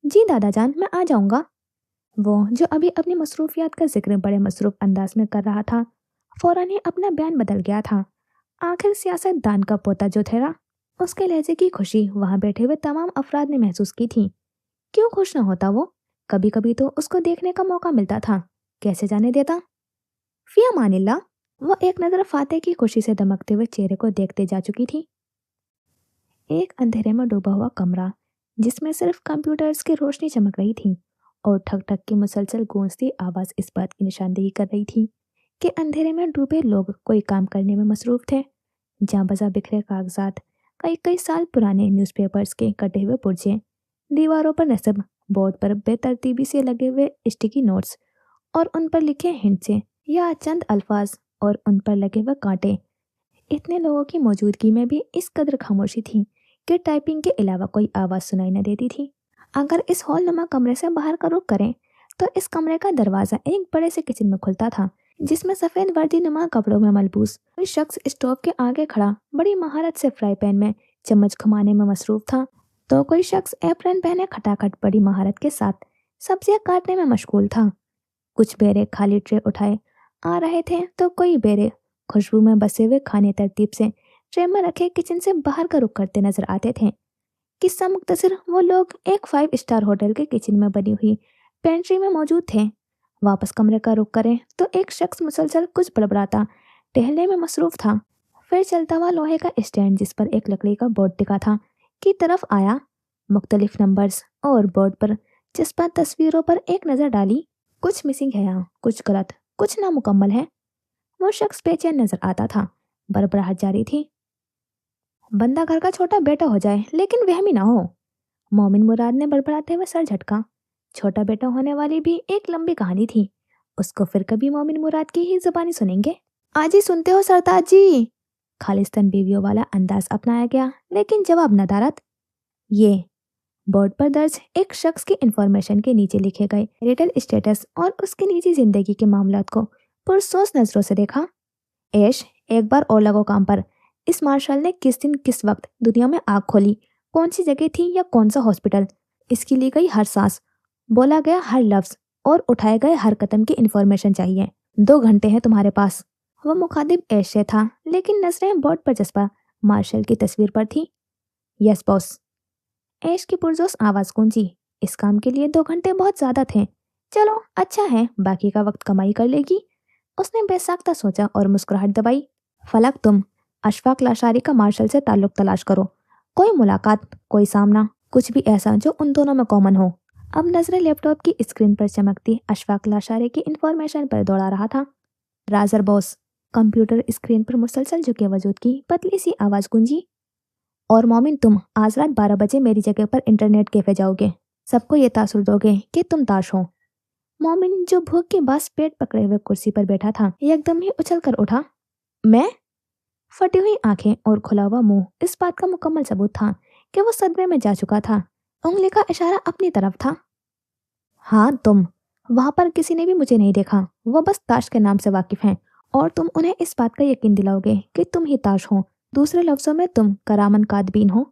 जी दादा जान, मैं आ जाऊंगा। वो जो अभी अपनी मसरूफियात का जिक्र बड़े मसरूफ अंदाज में कर रहा था, फौरन ही अपना बयान बदल गया था। आखिर सियासतदान का पोता जो ठहरा, उसके लहजे की खुशी वहां बैठे हुए तमाम अफराद ने महसूस की थी। क्यों खुश न होता वो? कभी कभी तो उसको देखने का मौका मिलता था, कैसे जाने देता। फिया मानिल्ला। वो एक नज़र फातेह की खुशी से दमकते हुए चेहरे को देखते जा चुकी थी। एक अंधेरे में डूबा हुआ कमरा, जिसमें सिर्फ कंप्यूटर्स की रोशनी चमक रही थी और ठक ठक की मुसलसल गूंजती आवाज़ इस बात की निशानदेही कर रही थी कि अंधेरे में डूबे लोग कोई काम करने में मसरूफ थे। जहाँ बजा बिखरे कागजात, कई कई साल पुराने न्यूज़पेपर्स के कटे हुए पुर्जे, दीवारों पर नस्ब, बोर्ड पर बेतरतीबी से लगे हुए स्टिकी नोट्स और उन पर लिखे हिंट से या चंद अल्फाज और उन पर लगे हुए कांटे। इतने लोगों की मौजूदगी में भी इस कदर खामोशी थी कि टाइपिंग के अलावा कोई आवाज़ सुनाई न देती थी। अगर इस हॉल नुमा कमरे से बाहर का रुख करें तो इस कमरे का दरवाज़ा एक बड़े से किचन में खुलता था, जिसमें सफ़ेद वर्दी नुमा कपड़ों में मलबूस कोई शख्स स्टोव के आगे खड़ा बड़ी महारत से फ्राई पैन में चम्मच घुमाने में मसरूफ था, तो कोई शख्स एप्रन पहने खटाखट बड़ी महारत के साथ सब्जियां काटने में मशगूल था। कुछ बेरे खाली ट्रे उठाए आ रहे थे तो कोई बेरे खुशबू में बसे हुए खाने तरतीब से ट्रे में रखे किचन से बाहर का रुख करते नजर आते थे। किस्सा मुख्तसर, वो लोग एक 5 स्टार होटल के किचन में बनी हुई पेंट्री में मौजूद थे। वापस कमरे का रुख करें तो एक शख्स मुसलसल कुछ बड़बड़ाता टहलने में मसरूफ था। फिर चलता हुआ लोहे का स्टैंड जिस पर एक लकड़ी का बोर्ड टिका था की तरफ आया, मुख्तलिफ नंबर्स और बोर्ड पर चस्पा तस्वीरों पर एक नज़र डाली। कुछ मिसिंग है यहाँ, कुछ गलत, कुछ नामुकम्मल है। वो शख्स बेचैन नजर आता था, बड़बड़ाहट जारी थी। बंदा घर का छोटा बेटा हो जाए लेकिन वहमी ना हो। मोमिन मुराद ने बड़बड़ाते हुए सर झटका। छोटा बेटा होने वाली भी एक लंबी कहानी थी, उसको फिर कभी मोमिन मुराद की ही जुबानी सुनेंगे। आज ही सुनते हो सरताज जी? खालिस्तान बीवियों वाला अंदाज अपनाया गया, लेकिन जवाब नदारत। ये बोर्ड पर दर्ज एक शख्स की इंफॉर्मेशन के नीचे लिखे गए रिटल स्टेटस और उसकी निजी जिंदगी के मामलात को पुरसोच नजरों से देखा। ऐश, एक बार और लगो काम पर। इस मार्शल ने किस दिन किस वक्त दुनिया में आग खोली, कौन सी जगह थी या कौन सा हॉस्पिटल, इसकी ली गई हर सांस, बोला गया हर लफ्ज और उठाए गए हर कदम की इंफॉर्मेशन चाहिए। 2 घंटे हैं तुम्हारे पास। वो मुखातिब ऐश से था, लेकिन नजरें बोर्ड पर जज्बा मार्शल की तस्वीर पर थी। Yes boss. ऐश की पुरजोश आवाज गूंजी। इस काम के लिए 2 घंटे बहुत ज्यादा थे। चलो अच्छा है, बाकी का वक्त कमाई कर लेगी। उसने बेसाख्ता सोचा और मुस्कुराहट दबाई। फलक, तुम अशफाक लाशारी का मार्शल से ताल्लुक तलाश करो। कोई मुलाकात, कोई सामना, कुछ भी ऐसा जो उन दोनों में कॉमन हो। अब नजरें लैपटॉप की स्क्रीन पर चमकती अशफाक लाशारी की इंफॉर्मेशन पर दौड़ा रहा था। Roger boss. कंप्यूटर स्क्रीन पर मुसलसल झुके वजूद की पतली सी आवाज गूंजी। और मोमिन, तुम आज रात 12 बजे मेरी जगह पर इंटरनेट कैफे जाओगे। सबको ये तासुर दोगे कि तुम ताश हो। मोमिन, जो भूख के बास पेट पकड़े हुए कुर्सी पर बैठा था, एकदम ही उछल कर उठा। मैं? फटी हुई आंखें और खुला हुआ मुंह इस बात का मुकम्मल सबूत था कि वो सदमे में जा चुका था। उंगली का इशारा अपनी तरफ था। हाँ तुम। वहां पर किसी ने भी मुझे नहीं देखा, वो बस ताश के नाम से वाकिफ हैं। और तुम उन्हें इस बात का यकीन दिलाओगे कि तुम ही ताश हो। दूसरे लफ्जों में तुम करामन कादबीन हो।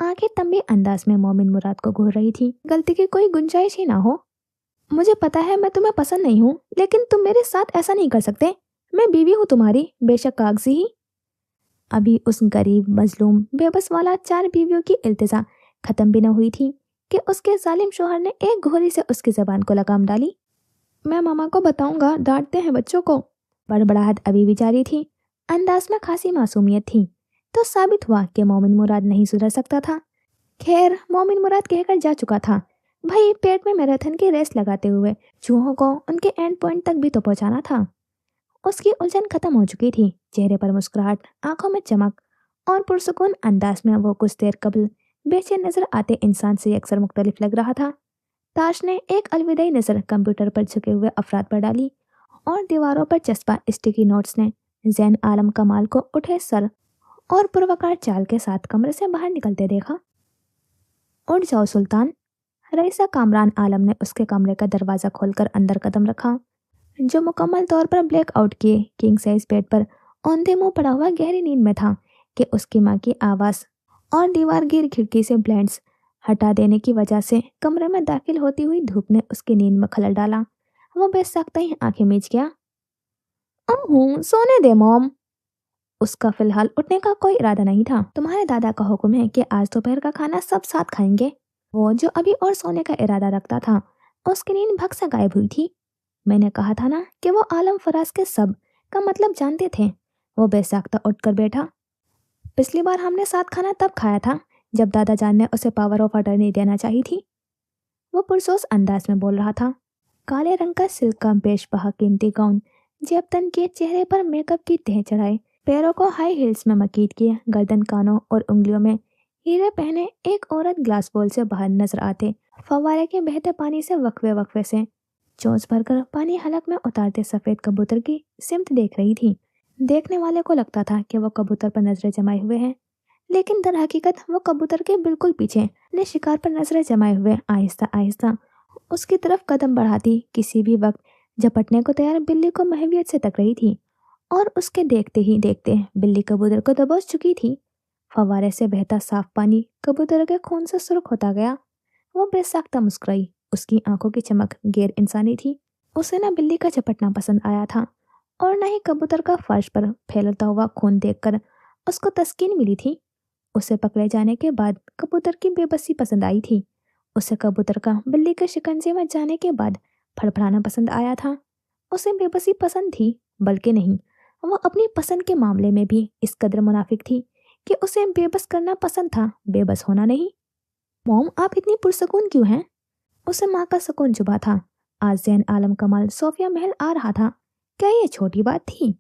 आंखें तंबी अंदाज में मोमिन मुराद को घूर रही थी। गलती की कोई गुंजाइश ही ना हो। मुझे पता है मैं तुम्हें पसंद नहीं हूँ, लेकिन तुम मेरे साथ ऐसा नहीं कर सकते। मैं बीवी हूँ तुम्हारी, बेशक कागजी ही। अभी उस गरीब मजलूम बेबस वाला 4 बीवियों की इल्तिजा खत्म भी न हुई थी कि उसके जालिम शोहर ने एक घोरी से उसकी जबान को लगाम डाली। मैं मामा को बताऊंगा, डांटते हैं बच्चों को। बड़बड़ाहट अभी भी जारी थी। अंदाज में खासी मासूमियत थी। तो साबित हुआ कि मोमिन मुराद नहीं सुधर सकता था। खैर, मोमिन मुराद कहकर जा चुका था। भाई, पेट में मैराथन की रेस लगाते हुए चूहों को उनके एंड पॉइंट तक भी तो पहुंचाना था। उसकी उलझन खत्म हो चुकी थी। चेहरे पर मुस्कुराहट, आंखों में चमक, और पुरसुकून अंदाज में वो कुछ देर कबल बेचैन नजर आते इंसान से अक्सर मुख्तलिफ लग रहा था। ताश ने एक अलविदाई नजर कंप्यूटर पर झुके हुए अफराद पर डाली और दीवारों पर चस्पा स्टिकी नोट्स ने जैन आलम कमाल को उठे सर और पुरवकार चाल के साथ कमरे से बाहर निकलते देखा। उठ जाओ सुल्तान। रईसा कामरान आलम ने उसके कमरे का दरवाजा खोलकर अंदर कदम रखा। जो मुकम्मल तौर पर ब्लैकआउट किए किंग साइज बेड पर औंधे मुंह पड़ा हुआ गहरी नींद में था कि उसकी माँ की आवाज़ और दीवार गिर खिड़की से ब्लाइंड्स हटा देने की वजह से कमरे में दाखिल होती हुई धूप ने उसकी नींद में खलल डाला। वो बेसाख्ता ही आंखें मीच गया। सोने दे मॉम। उसका फिलहाल उठने का कोई इरादा नहीं था। तुम्हारे दादा का हुक्म है कि आज दोपहर का खाना सब साथ खाएंगे। वो जो अभी और सोने का इरादा रखता था, उसकी नींद भग से गायब हुई थी। मैंने कहा था ना कि वो आलम फराज के सब का मतलब जानते थे। वो बेसाख्ता उठकर बैठा। पिछली बार हमने साथ खाना तब खाया था जब दादा जान ने उसे पावर ऑफ अटर्नी देना चाहिए थी। वो पुरसोस अंदाज में बोल रहा था। काले रंग का सिल्क का बेशबहा कीमती गाउन जेब तन किए, चेहरे पर मेकअप की तह चढ़ाए, पैरों को हाई हील्स में मकीद किए, गर्दन, कानों और उंगलियों में हीरे पहने एक औरत ग्लास बोल से बाहर नजर आते फव्वारे के बहते पानी से वक्फे वक्फे से चोंच भरकर पानी हलक में उतारते सफेद कबूतर की सिमत देख रही थी। देखने वाले को लगता था कि वो कबूतर पर नजरें जमाए हुए हैं, लेकिन दर हकीकत वो कबूतर के बिल्कुल पीछे अपने शिकार पर नजरें जमाए हुए आहिस्ता आहिस्ता उसकी तरफ कदम बढ़ाती किसी भी वक्त झपटने को तैयार बिल्ली को महवियत से तक रही थी। और उसके देखते ही देखते बिल्ली कबूतर को दबोच चुकी थी। फव्वारे से बहता साफ पानी कबूतर के खून से सुर्ख होता गया। वो बेसाख्ता मुस्कुराई। उसकी आंखों की चमक गैर इंसानी थी। उसे न बिल्ली का झपटना पसंद आया था और न ही कबूतर का फर्श पर फैलता हुआ खून देखकर उसको तस्कीन मिली थी। उसे पकड़े जाने के बाद कबूतर की बेबसी पसंद आई थी। उसे कबूतर का बिल्ली के शिकंजे में जाने के बाद फड़फड़ाना पसंद आया था। उसे बेबसी पसंद थी, बल्कि नहीं, वो अपनी पसंद के मामले में भी इस कदर मुनाफिक थी कि उसे बेबस करना पसंद था, बेबस होना नहीं। मॉम, आप इतनी पुरसकून क्यों हैं? उसे माँ का सुकून चुभा था। आज जैन आलम कमाल सोफिया महल आ रहा था। क्या ये छोटी बात थी?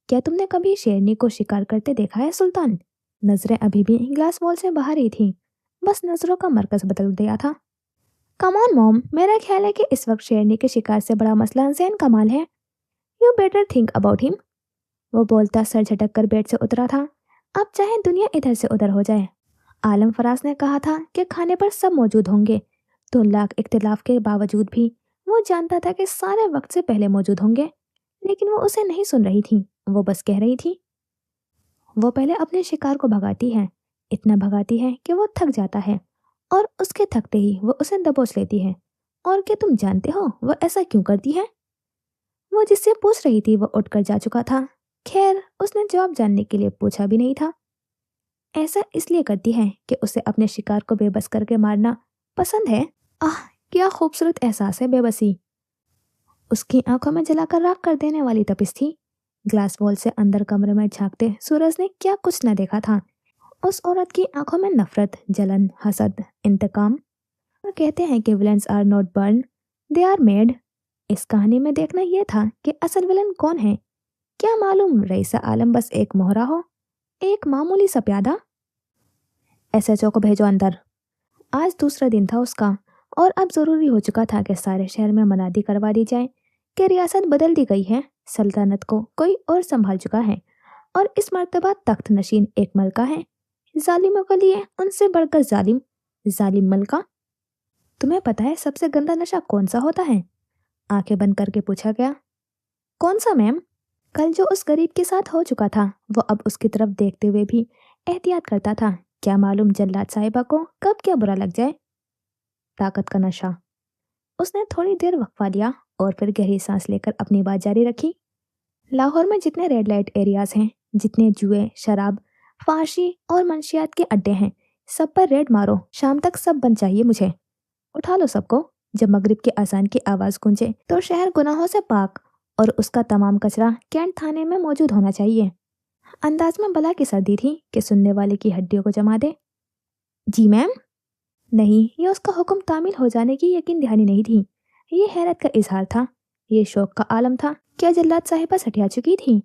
क्या तुमने कभी शेरनी को शिकार करते देखा है सुल्तान? नजरें अभी भी ग्लास वॉल से बाहर ही थी, बस नजरों का मरकज बदल गया था। कम ऑन मॉम, मेरा ख्याल है कि इस वक्त शेरनी के शिकार से बड़ा मसला जैन कमाल है। You better think about him. वो बोलता सर झटक कर बेड से उतरा था। अब चाहे दुनिया इधर से उधर हो जाए, आलम फराज ने कहा था कि खाने पर सब मौजूद होंगे। तो लाख इख्तिलाफ के बावजूद भी वो जानता था कि सारे वक्त से पहले मौजूद होंगे। लेकिन वो उसे नहीं सुन रही थी, वो बस कह रही थी। वो पहले अपने शिकार को भगाती है, इतना भगाती है कि वो थक जाता है, और उसके थकते ही वो उसे दबोच लेती है। और क्या तुम जानते हो वो ऐसा क्यों करती है? वो जिससे पूछ रही थी वो उठकर जा चुका था। खैर, उसने जवाब जानने के लिए पूछा भी नहीं था। ऐसा इसलिए करती है कि उसे अपने शिकार को बेबस करके मारना पसंद है। आह, क्या खूबसूरत एहसास है बेबसी। उसकी आंखों में जलाकर राख कर देने वाली तपिश थी। ग्लास वॉल से अंदर कमरे में झांकते सूरज ने क्या कुछ न देखा था। उस औरत की आंखों में नफरत, जलन, हसद, इंतकाम। और कहते हैं कि villains are not born, they are made. इस कहानी में देखना यह था कि असल विलन कौन है। क्या मालूम रईसा आलम बस एक मोहरा हो, एक मामूली सा प्यादा। एसएचओ को भेजो अंदर। आज दूसरा दिन था उसका, और अब जरूरी हो चुका था कि सारे शहर में मनादी करवा दी जाए कि रियासत बदल दी गई है, सल्तनत को कोई और संभाल चुका है, और इस मर्तबा तख्त नशीन एक मलका है। जालिमों के लिए उनसे बढ़कर जालिम, जालिम मलका। तुम्हें पता है सबसे गंदा नशा कौन सा होता है? आंखें बंद करके पूछा गया। कौन सा मैम? कल जो उस गरीब के साथ हो चुका था, वो अब उसकी तरफ देखते हुए भी एहतियात करता था। क्या मालूम जल्लाद साहिबा को कब क्या बुरा लग जाए। ताकत का नशा। उसने थोड़ी देर वक्फा लिया और फिर गहरी सांस लेकर अपनी बात जारी रखी। लाहौर में जितने रेड लाइट एरियाज हैं, जितने जुए, शराब, फाशी और मंशियात के अड्डे हैं, सब पर रेड मारो। शाम तक सब बंद चाहिए मुझे। उठा लो सबको। जब मगरिब के अजान की आवाज गूंजे तो शहर गुनाहों से पाक, और उसका तमाम कचरा कैंट थाने में मौजूद होना चाहिए। अंदाज में बला की सर्दी थी कि सुनने वाले की हड्डियों को जमा दे। जी मैम। नहीं, ये उसका हुक्म तामील हो जाने की यकीन दहानी नहीं थी। ये हैरत का इजहार था, ये शौक का आलम था। क्या जल्लाद साहिबा सठिया चुकी थी?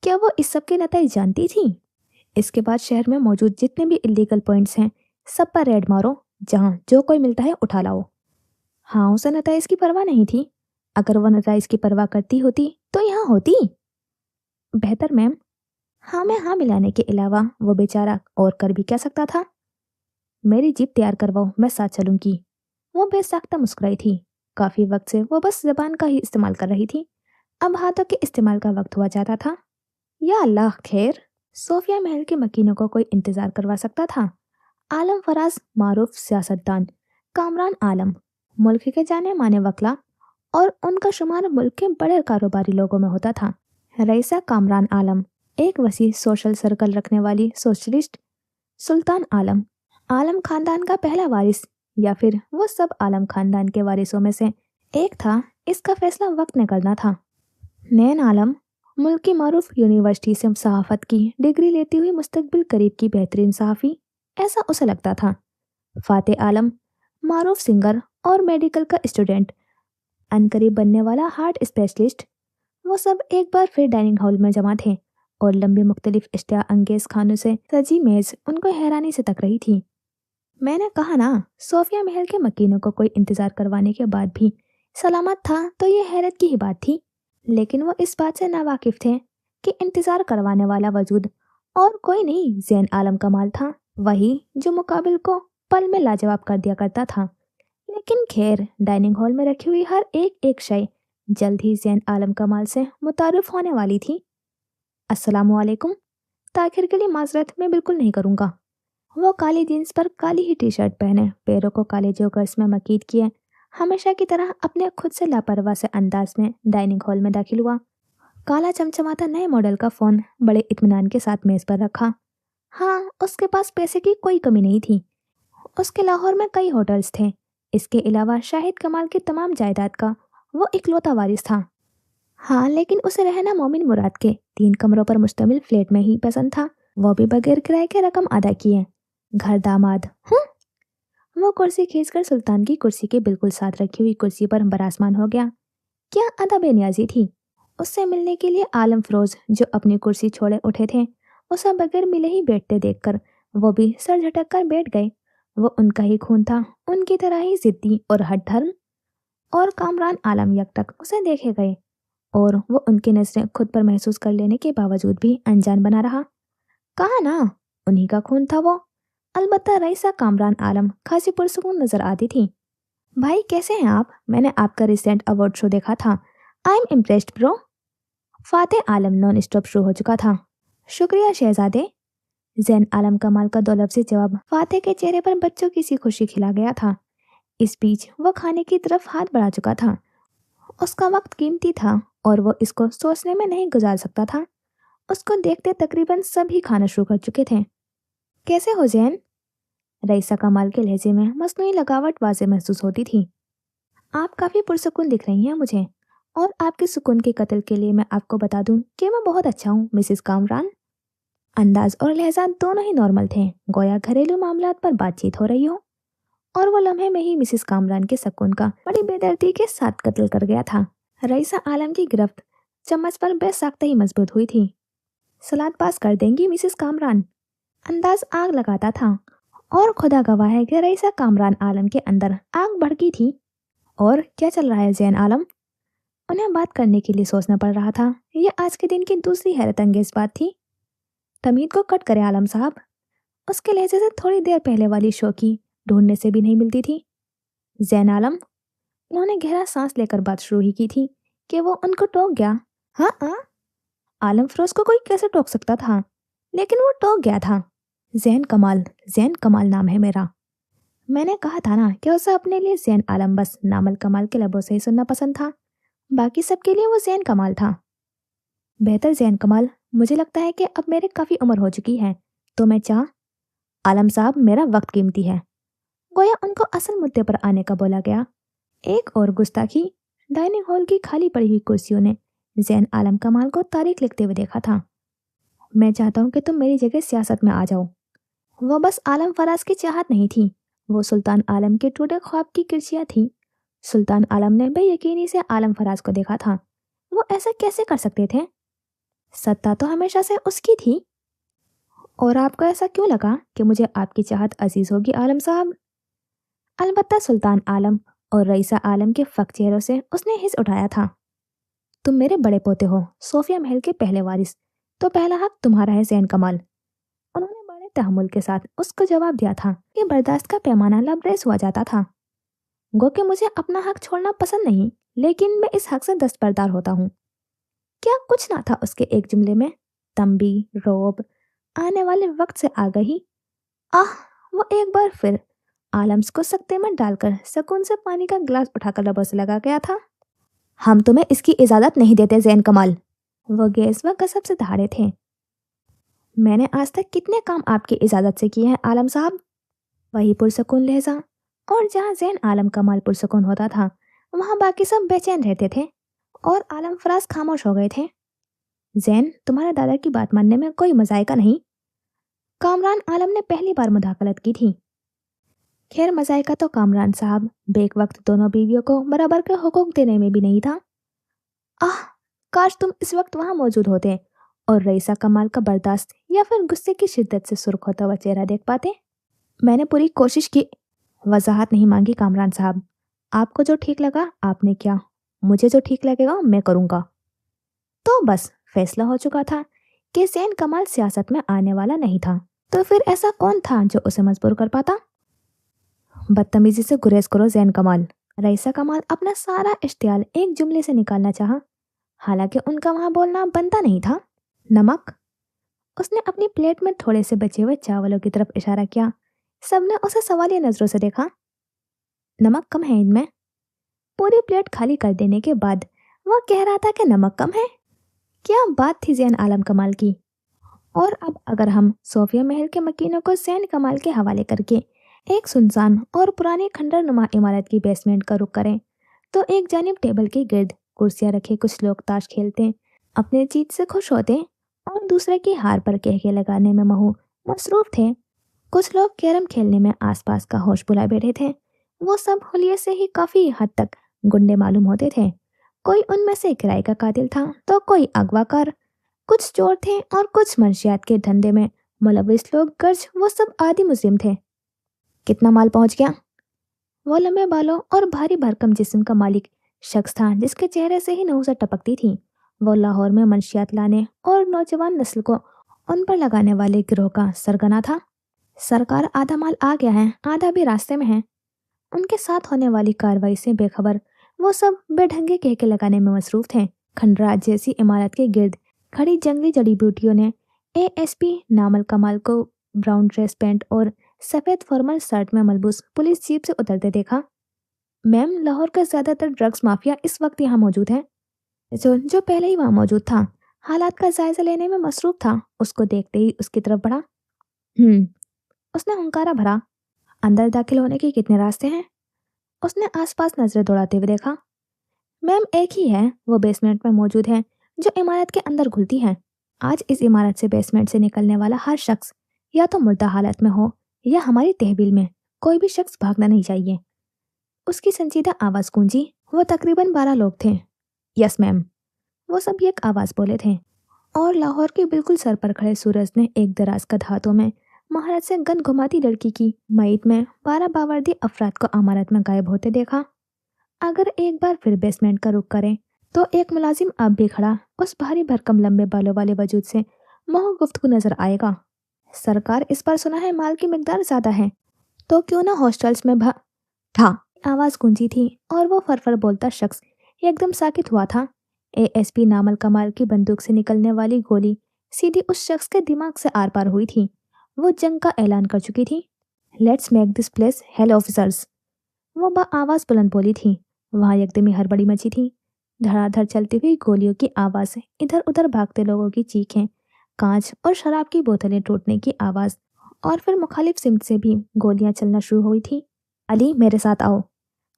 क्या वो इस सब के नतीजे जानती थी? इसके बाद शहर में मौजूद जितने भी इलीगल पॉइंट्स हैं, सब पर रेड मारो। जहाँ जो कोई मिलता है उठा लाओ। हाँ, उसे नताइज की परवाह नहीं थी। अगर वो नताइज की परवाह करती होती तो यहाँ होती। बेहतर मैम। हाँ में हाँ मिलाने के अलावा वो बेचारा और कर भी क्या सकता था। मेरी जीप तैयार करवाओ, मैं साथ चलूंगी। वो बेसाख्ता मुस्कुराई थी। काफी वक्त से वो बस जबान का ही इस्तेमाल कर रही थी, अब हाथों के इस्तेमाल का वक्त हुआ जाता था। या अल्लाह खैर। सोफिया महल के मकीनों को कोई इंतजार करवा सकता था? आलम फराज, मारूफ सियासतदान, कामरान आलम, मुल्क के जाने माने वकला, और उनका शुमार मुल्क के बड़े कारोबारी लोगों में होता था। रईसा कामरान आलम, एक वसी सोशल सर्कल रखने वाली सोशलिस्ट। सुल्तान आलम, आलम खानदान का पहला वारिस, या फिर वो सब आलम खानदान के वारिसों में से एक था। इसका फैसला वक्त ने करना था। नैन आलम, मुल्क की मारूफ यूनिवर्सिटी से सहाफत की डिग्री लेती हुई मुस्तकबिल करीब की बेहतरीन सहाफ़ी, ऐसा उसे लगता था। फातेह आलम, मारूफ सिंगर और मेडिकल का स्टूडेंट, अनकरीब बनने वाला हार्ट स्पेशलिस्ट। वो सब एक बार फिर डाइनिंग हॉल में जमा थे, और लंबी मुख्तलिफ इश्तिया अंगेज खानों से सजी मेज उनको हैरानी से तक रही थी। मैंने कहा ना, सोफिया महल के मकीनों को कोई इंतजार करवाने के बाद भी सलामत था तो ये हैरत की ही बात थी। लेकिन वो इस बात से नावाकिफ थे कि इंतजार करवाने वाला वजूद और कोई नहीं, जैन आलम कमाल था, वही जो मुकाबिल को पल में लाजवाब कर दिया करता था। लेकिन खैर, डाइनिंग हॉल में रखी हुई हर एक एक शय जल्द ही जैन आलम कमाल से मुतारिफ होने वाली थी। अस्सलामुअलैकुम। ताखिर के लिए माजरत मैं बिल्कुल नहीं करूँगा। वो काली जीन्स पर काली ही टी शर्ट पहने, पैरों को काले जोकर्स में मकीद किए, हमेशा की तरह अपने खुद से लापरवाह से अंदाज में डाइनिंग हॉल में दाखिल हुआ। काला चमचमाता नए मॉडल का फोन बड़े इत्मीनान के साथ मेज पर रखा। हाँ, उसके पास पैसे की कोई कमी नहीं थी। उसके लाहौर में कई होटल्स थे। इसके अलावा शाहिद कमाल की तमाम जायदाद का वो इकलौता वारिस था। हाँ, लेकिन उसे रहना मोमिन मुराद के 3 कमरों पर मुश्तमिल फ्लैट में ही पसंद था, वो भी बगैर किराए के रकम अदा किए। घर दामाद। वो कुर्सी खींचकर सुल्तान की कुर्सी के बिल्कुल साथ रखी हुई कुर्सी पर बरासमान हो गया। क्या अदा बेनियाजी थी। उससे मिलने के लिए आलम फरोज, जो अपनी कुर्सी छोड़े उठे थे, उसे बगैर मिले ही बैठते देखकर वो भी सर झटक कर बैठ गए। वो उनका ही खून था, उनकी तरह ही जिद्दी और हठधर्म। और कामरान आलम यकतक उसे देखे गए, और वो उनकी नजरें खुद पर महसूस कर लेने के बावजूद भी अनजान बना रहा। कहा ना, उन्हीं का खून था वो। अलबत्ता रईसा कामरान आलम खासी पुरसुकून नजर आती थी। भाई कैसे हैं आप? मैंने आपका रिसेंट अवार्ड शो देखा था। I am impressed bro. Fateh Alam non stop शुरू हो चुका था। शुक्रिया शहजादे। जैन आलम कमाल का दो लफ्ज़ी जवाब फातेह के चेहरे पर बच्चों की सी खुशी खिला गया था। इस बीच वो खाने की तरफ हाथ बढ़ा चुका था। उसका वक्त कीमती था, और वो इसको सोचने में नहीं गुजार सकता था। उसको देखते तकरीबन सभी खाना शुरू कर चुके थे। कैसे हो जैन? रईसा कमाल के लहजे में मस्नुई लगावट वाजे महसूस होती थी। आप काफी पुरसुकून दिख रही हैं मुझे, और आपके सुकून के कत्ल के लिए मैं आपको बता दूं कि मैं बहुत अच्छा हूँ मिसिस कामरान। अंदाज और लहजा दोनों ही नॉर्मल थे, गोया घरेलू मामलात पर बातचीत हो रही हो। और वो लम्हे में ही मिसिस कामरान के सुकून का बड़ी बेदर्दी के साथ कत्ल कर गया था। रईसा आलम की गिरफ्त चम्मच पर बेसाख्ता ही मजबूत हुई थी। सलाद पास कर देंगी मिसिस कामरान? अंदाज आग लगाता था, और खुदा गवाह है कि रईसा कामरान आलम के अंदर आग भड़की थी। और क्या चल रहा है जैन आलम? उन्हें बात करने के लिए सोचना पड़ रहा था। ये आज के दिन की दूसरी हैरत अंगेज बात थी। तमीद को कट करे आलम साहब। उसके लहजे से थोड़ी देर पहले वाली शौकी ढूंढने से भी नहीं मिलती थी। जैन आलम। उन्होंने गहरा सांस लेकर बात शुरू ही की थी कि वो उनको टोक गया। हाँ हाँ, आलम फरोज को कोई कैसे टोक सकता था, लेकिन वो टोक गया था। जैन कमाल नाम है मेरा। मैंने कहा था ना कि उसे अपने लिए जैन आलम बस नामल कमाल के लबों से ही सुनना पसंद था। बाकी सबके लिए वो जैन कमाल था। बेहतर जैन कमाल, मुझे लगता है कि अब मेरी काफ़ी उम्र हो चुकी है, तो मैं चाह। आलम साहब, मेरा वक्त कीमती है। गोया उनको असल मुद्दे पर आने का बोला गया। एक और गुस्ताखी। डाइनिंग हॉल की खाली पड़ी हुई कुर्सियों ने जैन आलम कमाल को तारीख लिखते हुए देखा था। मैं चाहता हूँ कि तुम मेरी जगह सियासत में आ जाओ। वो बस आलम फराज की चाहत नहीं थी, वो सुल्तान आलम के टूटे ख्वाब की किरचिया थी। सुल्तान आलम ने बेयकीनी से आलम फराज को देखा था। वो ऐसा कैसे कर सकते थे? सत्ता तो हमेशा से उसकी थी। और आपको ऐसा क्यों लगा कि मुझे आपकी चाहत अजीज होगी आलम साहब? अलबत्ता सुल्तान आलम और रईसा आलम के फक चेहरों से उसने हिस्स उठाया था। तुम मेरे बड़े पोते हो, सोफिया महल के पहले वारिस, तो पहला हक तुम्हारा है जैन कमाल। उन्होंने बड़े तहमुल के साथ उसको जवाब दिया था कि बर्दाश्त का पैमाना लबरेज हुआ जाता था। गो कि मुझे अपना हक छोड़ना पसंद नहीं, लेकिन मैं इस हक से दस्तबरदार होता हूँ। क्या कुछ ना था उसके एक जुमले में? तंबी, रोब, आने वाले वक्त से आगही। आह! वो एक बार फिर आलम्स को सकते में डालकर सुकून से पानी का गिलास उठाकर लबों से लगा गया था। हम तुम्हें इसकी इजाजत नहीं देते जैन कमाल। वो गैस व गसब से दहाड़े थे। मैंने आज तक कितने काम आपकी इजाजत से किए हैं आलम साहब? वही पुरसकून लहजा। और जहाँ जैन आलम कमाल पुरसकून होता था, वहाँ बाकी सब बेचैन रहते थे, और आलम फराज खामोश हो गए थे। जैन, तुम्हारे दादा की बात मानने में कोई मजायका नहीं। कामरान आलम ने पहली बार मुदाखलत की थी। खैर, मजायका तो कामरान साहब बेक वक्त दोनों बीवियों को बराबर के हुकूक देने में भी नहीं था। आह! काश तुम इस वक्त वहां मौजूद होते और रईसा कमाल का बर्दाश्त या फिर गुस्से की शिद्दत से सुर्ख होता हुआ चेहरा देख पाते। मैंने पूरी कोशिश की। वजाहत नहीं मांगी कामरान साहब। आपको जो ठीक लगा आपने किया, मुझे जो ठीक लगेगा मैं करूंगा। तो बस फैसला हो चुका था कि जैन कमाल सियासत में आने वाला नहीं था। तो फिर ऐसा कौन था जो उसे मजबूर कर पाता? बदतमीजी से गुरेज करो जैन कमाल। रईसा कमाल अपना सारा इश्तियाल एक जुमले से निकालना चाहा, हालांकि उनका वहां बोलना बनता नहीं था। नमक? उसने अपनी प्लेट में थोड़े से बचे हुए चावलों की तरफ इशारा किया। सबने उसे सवालिया नजरों से देखा। नमक कम है इनमें? पूरी प्लेट खाली कर देने के बाद वह कह रहा था कि नमक कम है। क्या बात थी जैन आलम कमाल की। और अब अगर हम सोफिया महल के मकीनों को जैन कमाल के हवाले करके एक सुनसान और पुरानी खंडर नुमा इमारत की बेसमेंट का रुख करें, तो एक जानिब टेबल के गिर्द कुर्सियां रखे कुछ लोग ताश खेलते, अपने जीत से खुश होते, और दूसरे की हार पर कहके लगाने में मसरूफ थे। कुछ लोग कैरम खेलने में आसपास का होश भुला बैठे थे। वो सब हुलिये से ही काफी हद तक गुंडे मालूम होते थे। कोई उनमें से किराए का कातिल था, तो कोई अगवाकार। कुछ चोर थे और कुछ मंशियात के धंधे में मुलविस लोग गर्ज वो सब आदि मुस्लिम थे। कितना माल पहुंच गया? वो लंबे बालों और भारी भरकम जिस्म का मालिक शख्स था जिसके चेहरे से ही नहुसत टपकती थी। वो लाहौर में मंशियात लाने और नौजवान नस्ल को उन पर लगाने वाले गिरोह का सरगना था। सरकार, आधा माल आ गया है, आधा भी रास्ते में है। उनके साथ होने वाली कार्रवाई से बेखबर वो सब बेढंगे कहके लगाने में मसरूफ थे। खंडराज जैसी इमारत के गिर्द खड़ी जंगली जड़ी बूटियों ने एएसपी नामल कमाल को ब्राउन ड्रेस पैंट और सफेद फॉर्मल शर्ट में मलबूस पुलिस जीप से उतरते देखा। मैम, लाहौर का ज्यादातर ड्रग्स माफिया इस वक्त यहाँ मौजूद है। जो पहले ही वहां मौजूद था, हालात का जायजा लेने में मसरूफ था, उसको देखते ही उसकी तरफ बढ़ा। हम्म, उसने हुंकारा भरा। अंदर दाखिल होने के कितने रास्ते हैं? उसने आसपास नजरें दौड़ाते हुए देखा। मैम, एक ही है, वो बेसमेंट में मौजूद है, जो इमारत के अंदर खुलती है। आज इस इमारत से बेसमेंट से निकलने वाला हर शख्स या तो मुर्दा हालत में हो या हमारी तहवील में कोई भी शख्स भागना नहीं चाहिए। उसकी संजीदा आवाज गूंजी। वो तकरीबन 12 लोग थे। यस मैम, वो सब एक आवाज बोले थे। और लाहौर के बिल्कुल सर पर खड़े सूरज ने एक दराज कद हाथों में महारत से गन घुमाती लड़की की मईत में 12 बावर्दी अफराद को इमारत में गायब होते देखा। अगर एक बार फिर बेसमेंट का रुख करें तो एक मुलाजिम अब भी खड़ा उस भारी भरकम लंबे बालों वाले वजूद से मोह गुफ्तगू नजर आएगा। सरकार, इस पर सुना है माल की मिकदार ज्यादा है, तो क्यों ना हॉस्टल्स में था। आवाज गूंजी थी और वो फरफर बोलता शख्स एकदम साकित हुआ था। एएसपी नामल कमाल की बंदूक से निकलने वाली गोली सीधी उस शख्स के दिमाग से आर पार हुई थी। वो जंग का ऐलान कर चुकी थी। Let's make this place hello officers, वो आवाज बुलंद बोली थी। वहां एकदमी हड़बड़ी मची थी। धड़ाधड़ चलती हुई गोलियों की आवाज से इधर उधर भागते लोगों की चीखें, कांच और शराब की बोतलें टूटने की आवाज, और फिर मुखालिफ सिमत से भी गोलियां चलना शुरू हुई थी। अली, मेरे साथ आओ।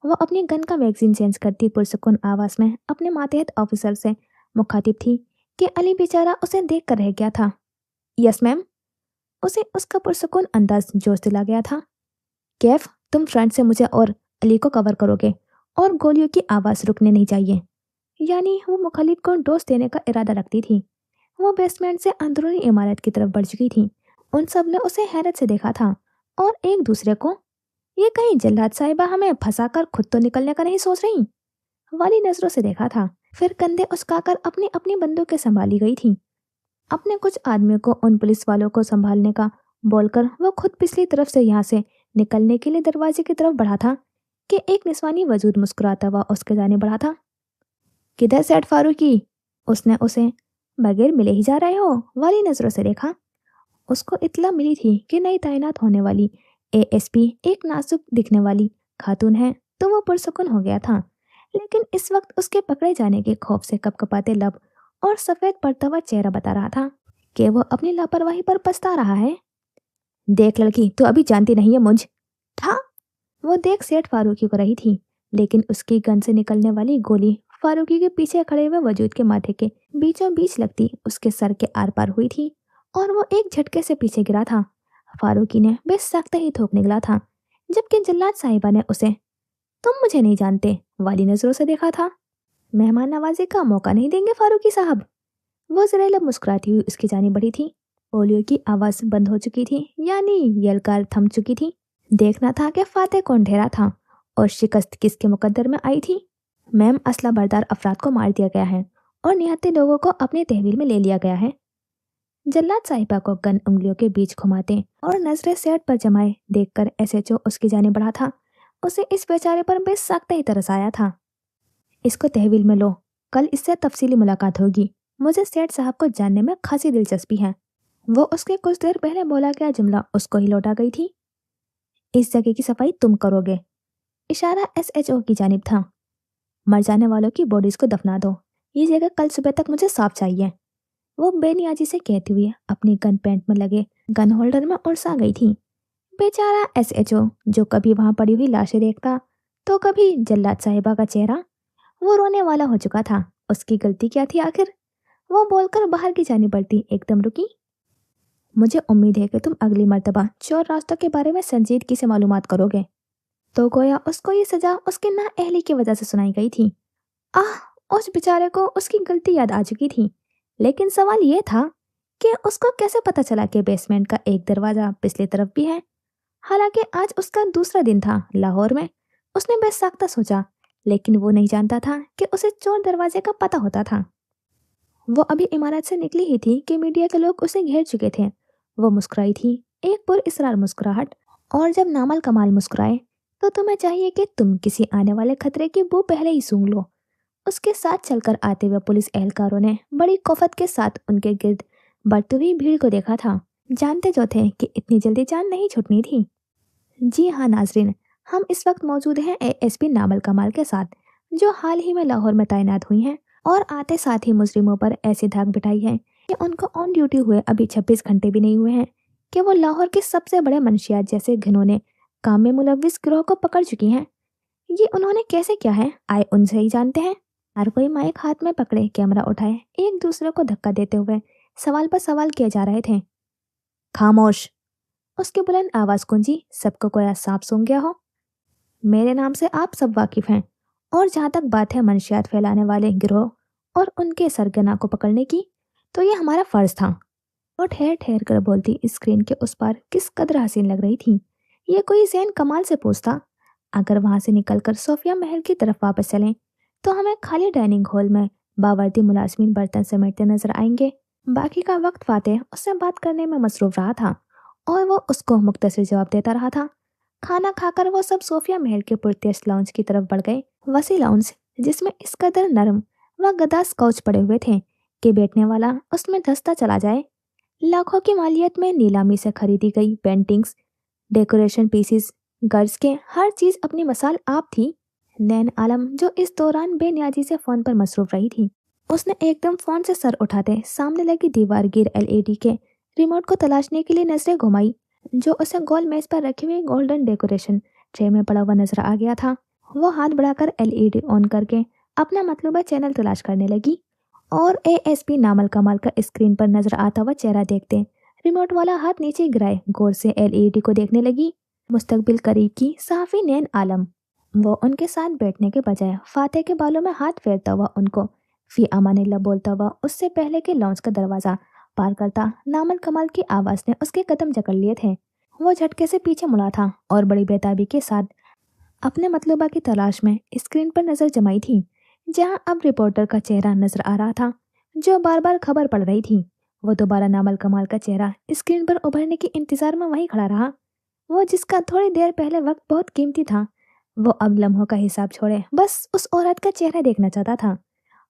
वो अपनी गन का मैगजीन चेंज करती पुरसुकून आवाज में अपने मातहत ऑफिसर से मुखातिब थी कि अली बेचारा उसे देख कर रह गया था। यस मैम, उसे उसका पुरसुकून अंदाज जोश दिला गया था। कैफ, तुम फ्रंट से मुझे और अली को कवर करोगे और गोलियों की आवाज रुकने नहीं चाहिए। यानी वो मुखालिफ को डोज देने का इरादा रखती थी। वो बेसमेंट से अंदरूनी इमारत की तरफ बढ़ चुकी थी। उन सब ने उसे हैरत से देखा था और एक दूसरे को, ये कहीं जल्लाद साहिबा हमें फंसाकर खुद तो निकलने का नहीं सोच रही वाली नजरों से देखा था। फिर कंधे उचकाकर अपनी अपनी बंदूकें संभाली गई थी। अपने कुछ आदमियों को उन पुलिस वालों को संभालने का बोलकर वो खुद पिछली तरफ से यहाँ से निकलने के लिए दरवाजे की तरफ बढ़ा था कि एक निस्वानी वजूद मुस्कुराता हुआ उसके जाने बढ़ा था। किधर सेठ फारूकी? उसने उसे बगैर मिले ही जा रहे हो वाली नजरों से देखा। उसको इत्तला मिली थी कि नई तैनात होने वाली एएसपी एक नाजुक दिखने वाली खातून है, तो वो पुरसुकून हो गया था। लेकिन इस वक्त उसके पकड़े जाने के खौफ से कपकपाते लब और सफेद पड़ता हुआ चेहरा बता रहा था कि वो अपनी लापरवाही पर पछता रहा है। देख लड़की, तू अभी जानती नहीं है मुझ था। वो देख सेठ फारूकी को रही थी, लेकिन उसकी गन से निकलने वाली गोली फारूकी के पीछे खड़े हुए वजूद के माथे के बीचों बीच लगती उसके सर के आर पार हुई थी और वो एक झटके से पीछे गिरा था। फारूकी ने बेसख्त ही थोक निकला था, जबकि जल्लाद साहिबा ने उसे तुम मुझे नहीं जानते वाली नजरों से देखा था। मेहमान नवाजी का मौका नहीं देंगे फारूकी साहब? वो जरा लब मुस्कुराती हुई उसकी जानी बढ़ी थी। पोलियो की आवाज बंद हो चुकी थी, यानी यलकार थम चुकी थी। देखना था कि फातेह कौन ठहरा था और शिकस्त किसके मुकद्दर में आई थी। मैम, असला बरदार अफराद को मार दिया गया है और निहत्ते लोगों को अपने तहवील में ले लिया गया है। जल्लाद साहिबा को गन उंगलियों के बीच घुमाते और नजरें सेट पर जमाए देखकर एसएचओ उसकी जाने बढ़ा था। उसे इस बेचारे पर बेसख्त ही तरस आया था। इसको तहवील में लो, कल इससे तफसीली मुलाकात होगी। मुझे सेठ साहब को जानने में खासी दिलचस्पी है। वो उसके कुछ देर पहले बोला गया जुमला उसको ही लौटा गई थी। इस जगह की सफाई तुम करोगे। इशारा एसएचओ की जानिब था। मर जाने वालों की बॉडीज को दफना दो। ये जगह कल सुबह तक मुझे साफ चाहिए। वो बेनियाजी से कहती हुई अपनी गन पैंट में लगे गन होल्डर में उड़सा गई थी। बेचारा एसएचओ, जो कभी वहां पड़ी हुई लाशें देखता तो कभी जल्लाद साहिबा का चेहरा, वो रोने वाला हो चुका था। उसकी गलती क्या थी आखिर? वो बोलकर बाहर की जानी बढ़ती एकदम रुकी। मुझे उम्मीद है कि तुम अगली मर्तबा चोर रास्तों के बारे में संजीदगी से मालूमात करोगे। तो गोया उसको ये सजा उसके नाअहली की वजह से सुनाई गई थी। आह, उस बेचारे को उसकी गलती याद आ चुकी थी। लेकिन सवाल ये था कि उसको कैसे पता चला कि बेसमेंट का एक दरवाजा पिछली तरफ भी है। हालांकि आज उसका दूसरा दिन था लाहौर में। उसने बेसाख्ता सोचा, लेकिन वो नहीं जानता था कि उसे चोर दरवाजे का पता होता था। वो अभी इमारत से निकली ही थी कि मीडिया के लोग उसे घेर चुके थे। वो मुस्कुराई थी, एक पुरइसरार मुस्कुराहट। और जब नामल कमाल मुस्कुराए तो तुम्हें चाहिए कि तुम किसी आने वाले खतरे की बू पहले ही सूंघ लो। उसके साथ चलकर आते हुए पुलिस एहलकारों ने बड़ी कोफत के साथ उनके गिर्द बढ़ती हुई भीड़ को देखा था, जानते जो थे कि इतनी जल्दी जान नहीं छुटनी थी। जी हाँ नाजरीन, हम इस वक्त मौजूद हैं एएसपी नामल कमाल के साथ, जो हाल ही में लाहौर में तैनात हुई हैं और आते साथ ही मुजरिमों पर ऐसी धाक बिठाई है कि उनको ऑन ड्यूटी हुए अभी 26 घंटे भी नहीं हुए हैं कि वो लाहौर के सबसे बड़े मंशियात जैसे घिनौने काम में मुलविस गिरोह को पकड़ चुकी हैं। ये उन्होंने कैसे किया है आए उनसे ही जानते हैं। हर कोई माइक हाथ में पकड़े कैमरा उठाए एक दूसरे को धक्का देते हुए सवाल पर सवाल किए जा रहे थे। खामोश, उसकी बुलंद आवाज गूंजी, सबको कोई सांप सूंघ गया हो। मेरे नाम से आप सब वाकिफ हैं, और जहाँ तक बात है मंशियात फैलाने वाले गिरोह और उनके सरगना को पकड़ने की, तो ये हमारा फर्ज था। वो ठहर ठहर कर बोलती स्क्रीन के उस पार किस कदर हसीन लग रही थी। ये कोई जैन कमाल से पूछता, अगर वहां से निकलकर सोफिया महल की तरफ वापस चलें तो हमें खाली डाइनिंग हॉल में बावर्दी मुलाजमीन बर्तन समेटते नजर आएंगे। बाकी का वक्त फातेह उससे बात करने में मसरूफ रहा था और वो उसको मुख्तसर जवाब देता रहा था। खाना खाकर वो सब सोफिया महल के पुरतेश लाउंज की तरफ बढ़ गए। वसी लाउंज जिसमें इस कदर नरम व गदास काउच पड़े हुए थे कि बैठने वाला उसमें धंसता चला जाए। लाखों की मालियत में नीलामी से खरीदी गई पेंटिंग्स, डेकोरेशन पीसीस, गर्ल्स के हर चीज अपनी मसाल आप थी। नैन आलम जो इस दौरान बेनियाजी से फोन पर मसरूफ रही थी, उसने एकदम फोन से सर उठाते सामने लगी दीवार गिर एलईडी के रिमोट को तलाशने के लिए नजरें घुमाई, जो उसे गोल मेज पर रखे हुए गोल्डन डेकोरेशन ट्रे में पड़ा हुआ नजर आ गया था। वो हाथ बढ़ाकर एलईडी ऑन करके अपना मतलूबा चैनल तलाश करने लगी और एएसपी नामल कमाल का स्क्रीन पर नजर आता हुआ चेहरा देखते रिमोट वाला हाथ नीचे गिराए गौर से एलईडी को देखने लगी। मुस्तकबिल करीब की सहाफी नैन आलम। वो उनके साथ बैठने के बजाय फातेह के बालों में हाथ फेरता हुआ उनको फी अमानिल्लाह बोलता हुआ उससे पहले के लॉन्च का दरवाजा पार करता नामल कमाल की आवाज ने उसके कदम जकड़ लिए थे। वो झटके से पीछे मुड़ा था और बड़ी बेताबी के साथ अपने मतलूबा की तलाश में स्क्रीन पर नजर जमाई थी, जहां अब रिपोर्टर का चेहरा नजर आ रहा था जो बार बार खबर पढ़ रही थी। वो दोबारा नामल कमाल का चेहरा स्क्रीन पर उभरने के इंतजार में वहीं खड़ा रहा। वो जिसका थोड़ी देर पहले वक्त बहुत कीमती था, वो अब लम्हों का हिसाब छोड़े बस उस औरत का चेहरा देखना चाहता था।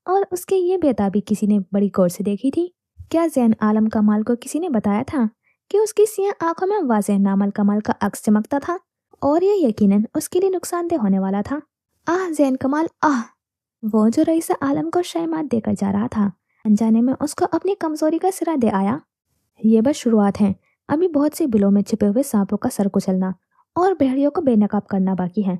और उसकी ये बेताबी किसी ने बड़ी गौर से देखी थी। क्या जैन आलम कमाल को किसी ने बताया था कि उसकी सियाह आंखों में वाज़ेह नामल कमाल का अक्स चमकता था और ये यकीनन उसके लिए नुकसानदेह होने वाला था। आह जैन कमाल आह! वो जो रईस आलम को शहमात देकर जा रहा था, अनजाने में उसको अपनी कमजोरी का सिरा दे आया। ये बस शुरुआत है, अभी बहुत से बिलों में छिपे हुए सांपों का सर कुचलना और भेड़ियों को बेनकाब करना बाकी है।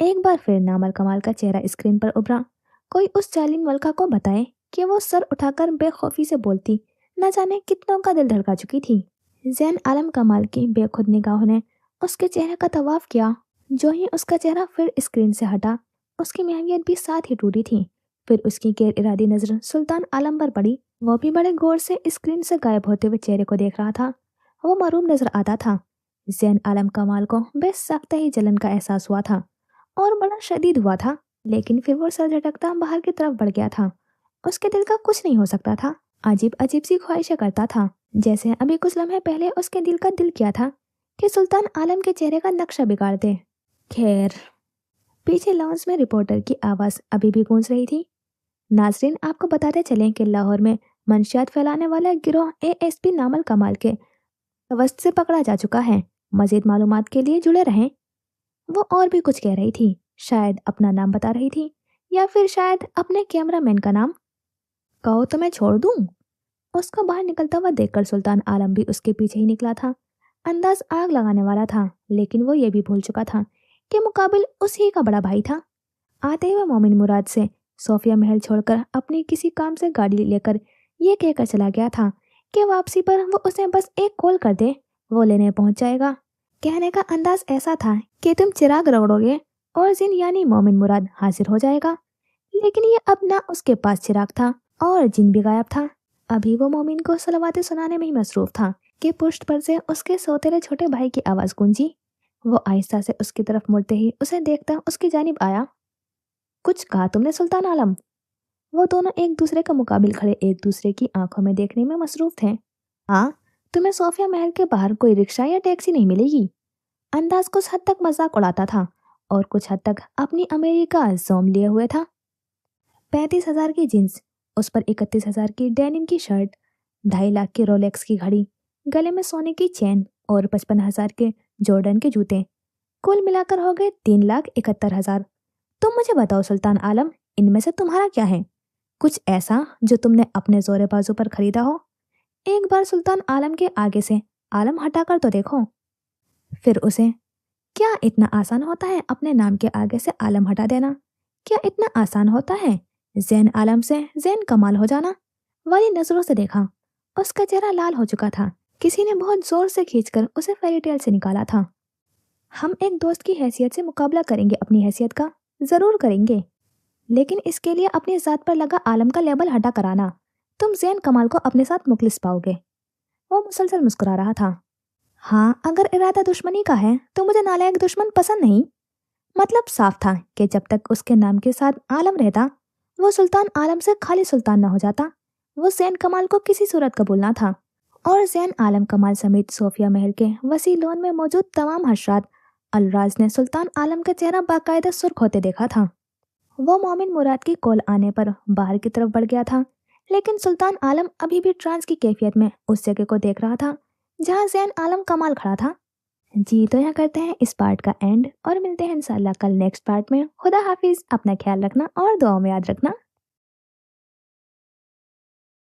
एक बार फिर नामल कमाल का चेहरा स्क्रीन पर उभरा। कोई उस जालिम मलका को बताए कि वो सर उठाकर बेखौफी से बोलती न जाने कितनों का दिल धड़का चुकी थी। जैन आलम कमाल की बेखुद निगाहों ने उसके चेहरे का तवाफ किया। जो ही उसका चेहरा फिर स्क्रीन से हटा, उसकी महवियत भी साथ ही टूटी थी। फिर उसकी गैर इरादी नजर सुल्तान आलम पर पड़ी। वो भी बड़े गौर से स्क्रीन से गायब होते हुए चेहरे को देख रहा था। वो मरूम नजर आता था। जैन आलम कमाल को बेसख्त ही जलन का एहसास हुआ था और बड़ा शदीद हुआ था, लेकिन फिर वो सर झटकता बाहर की तरफ बढ़ गया था। उसके दिल का कुछ नहीं हो सकता था। अजीब अजीब सी ख्वाहिशें करता था, जैसे अभी कुछ लम्हे पहले उसके दिल का दिल किया था कि सुल्तान आलम के चेहरे का नक्शा बिगाड़ दे। खैर, पीछे लाउंज में रिपोर्टर की आवाज अभी भी गूंज रही थी। नाजरीन, आपको बताते चलें कि लाहौर में मंशियात फैलाने वाला गिरोह एएसपी नामल कमाल के वस्त से पकड़ा जा चुका है। मजीद मालूमात के लिए जुड़े रहें। वो और भी कुछ कह रही थी, शायद अपना नाम बता रही थी या फिर शायद अपने कैमरामैन का नाम। कहो तो मैं छोड़ दूं? उसको बाहर निकलता हुआ देखकर सुल्तान आलम भी उसके पीछे ही निकला था। अंदाज आग लगाने वाला था, लेकिन वो ये भी भूल चुका था कि मुकाबिल उसी का बड़ा भाई था। आते हुए मोमिन मुराद से सोफिया महल छोड़कर अपनी किसी काम से गाड़ी लेकर ये कहकर चला गया था कि वापसी पर वो उसे बस एक कॉल कर दे, वो लेने पहुंच जाएगा। कहने का अंदाज ऐसा था कि तुम चिराग रगड़ोगे और जिन यानी मोमिन मुराद हाजिर हो जाएगा, लेकिन ये अब ना उसके पास चिराग था और जिन भी गायब था। अभी वो मोमिन को सलावातें सुनाने में ही मसरूफ था कि पुष्ट पर से उसके सौतेले छोटे भाई की आवाज गूंजी। वो आहिस्ता से उसकी तरफ मुड़ते ही उसे देखता उसकी जानिब आया। कुछ कहा तुमने सुल्तान आलम? वो दोनों एक दूसरे का मुकाबिल खड़े एक दूसरे की आंखों में देखने में मसरूफ थे। हाँ, तुम्हें सोफिया महल के बाहर कोई रिक्शा या टैक्सी नहीं मिलेगी। अंदाज कुछ हद तक मजाक उड़ाता था और कुछ हद तक अपनी अमेरिका का जोम लिए हुए था। 35,000 की जींस, उस पर 31,000 की डेनिम की शर्ट, 2.5 लाख की रोलेक्स की घड़ी, गले में सोने की चेन और 55,000 के जॉर्डन के जूते, कुल मिलाकर हो गए 3,71,000। तुम मुझे बताओ सुल्तान आलम, इनमें से तुम्हारा क्या है? कुछ ऐसा जो तुमने अपने जोरे बाजू पर खरीदा हो। एक बार सुल्तान आलम के आगे से आलम हटाकर तो देखो। फिर उसे, क्या इतना आसान होता है अपने नाम के आगे से आलम हटा देना? क्या इतना आसान होता है जैन आलम से जैन कमाल हो जाना? वाली नजरों से देखा। उसका चेहरा लाल हो चुका था। किसी ने बहुत जोर से खींचकर उसे फेरी टेल से निकाला था। हम एक दोस्त की हैसियत से मुकाबला करेंगे, अपनी हैसियत का जरूर करेंगे, लेकिन इसके लिए अपनी जात पर लगा आलम का लेबल हटा कराना। तुम जैन कमाल को अपने साथ मुखलिस पाओगे। वो मुसलसल मुस्कुरा रहा था। हाँ, अगर इरादा दुश्मनी का है तो मुझे नालायक दुश्मन पसंद नहीं। मतलब साफ था कि जब तक उसके नाम के साथ आलम रहता, वो सुल्तान आलम से खाली सुल्तान ना हो जाता। वो जैन कमाल को किसी सूरत कबूलना था। और जैन आलम कमाल समेत सोफिया महल के वसी लॉन में मौजूद तमाम हशरात अलराज ने सुल्तान आलम का चेहरा बाकायदा सुर्ख होते देखा था। वो मोमिन मुराद की कॉल आने पर बाहर की तरफ बढ़ गया था, लेकिन सुल्तान आलम अभी भी ट्रांस की कैफियत में उस जगह को देख रहा था जहां जैन आलम कमाल खड़ा था। जी, तो यहाँ करते हैं इस पार्ट का एंड और मिलते हैं इंशाल्लाह कल नेक्स्ट पार्ट में। खुदा हाफिज, अपना ख्याल रखना और दुआ में याद रखना।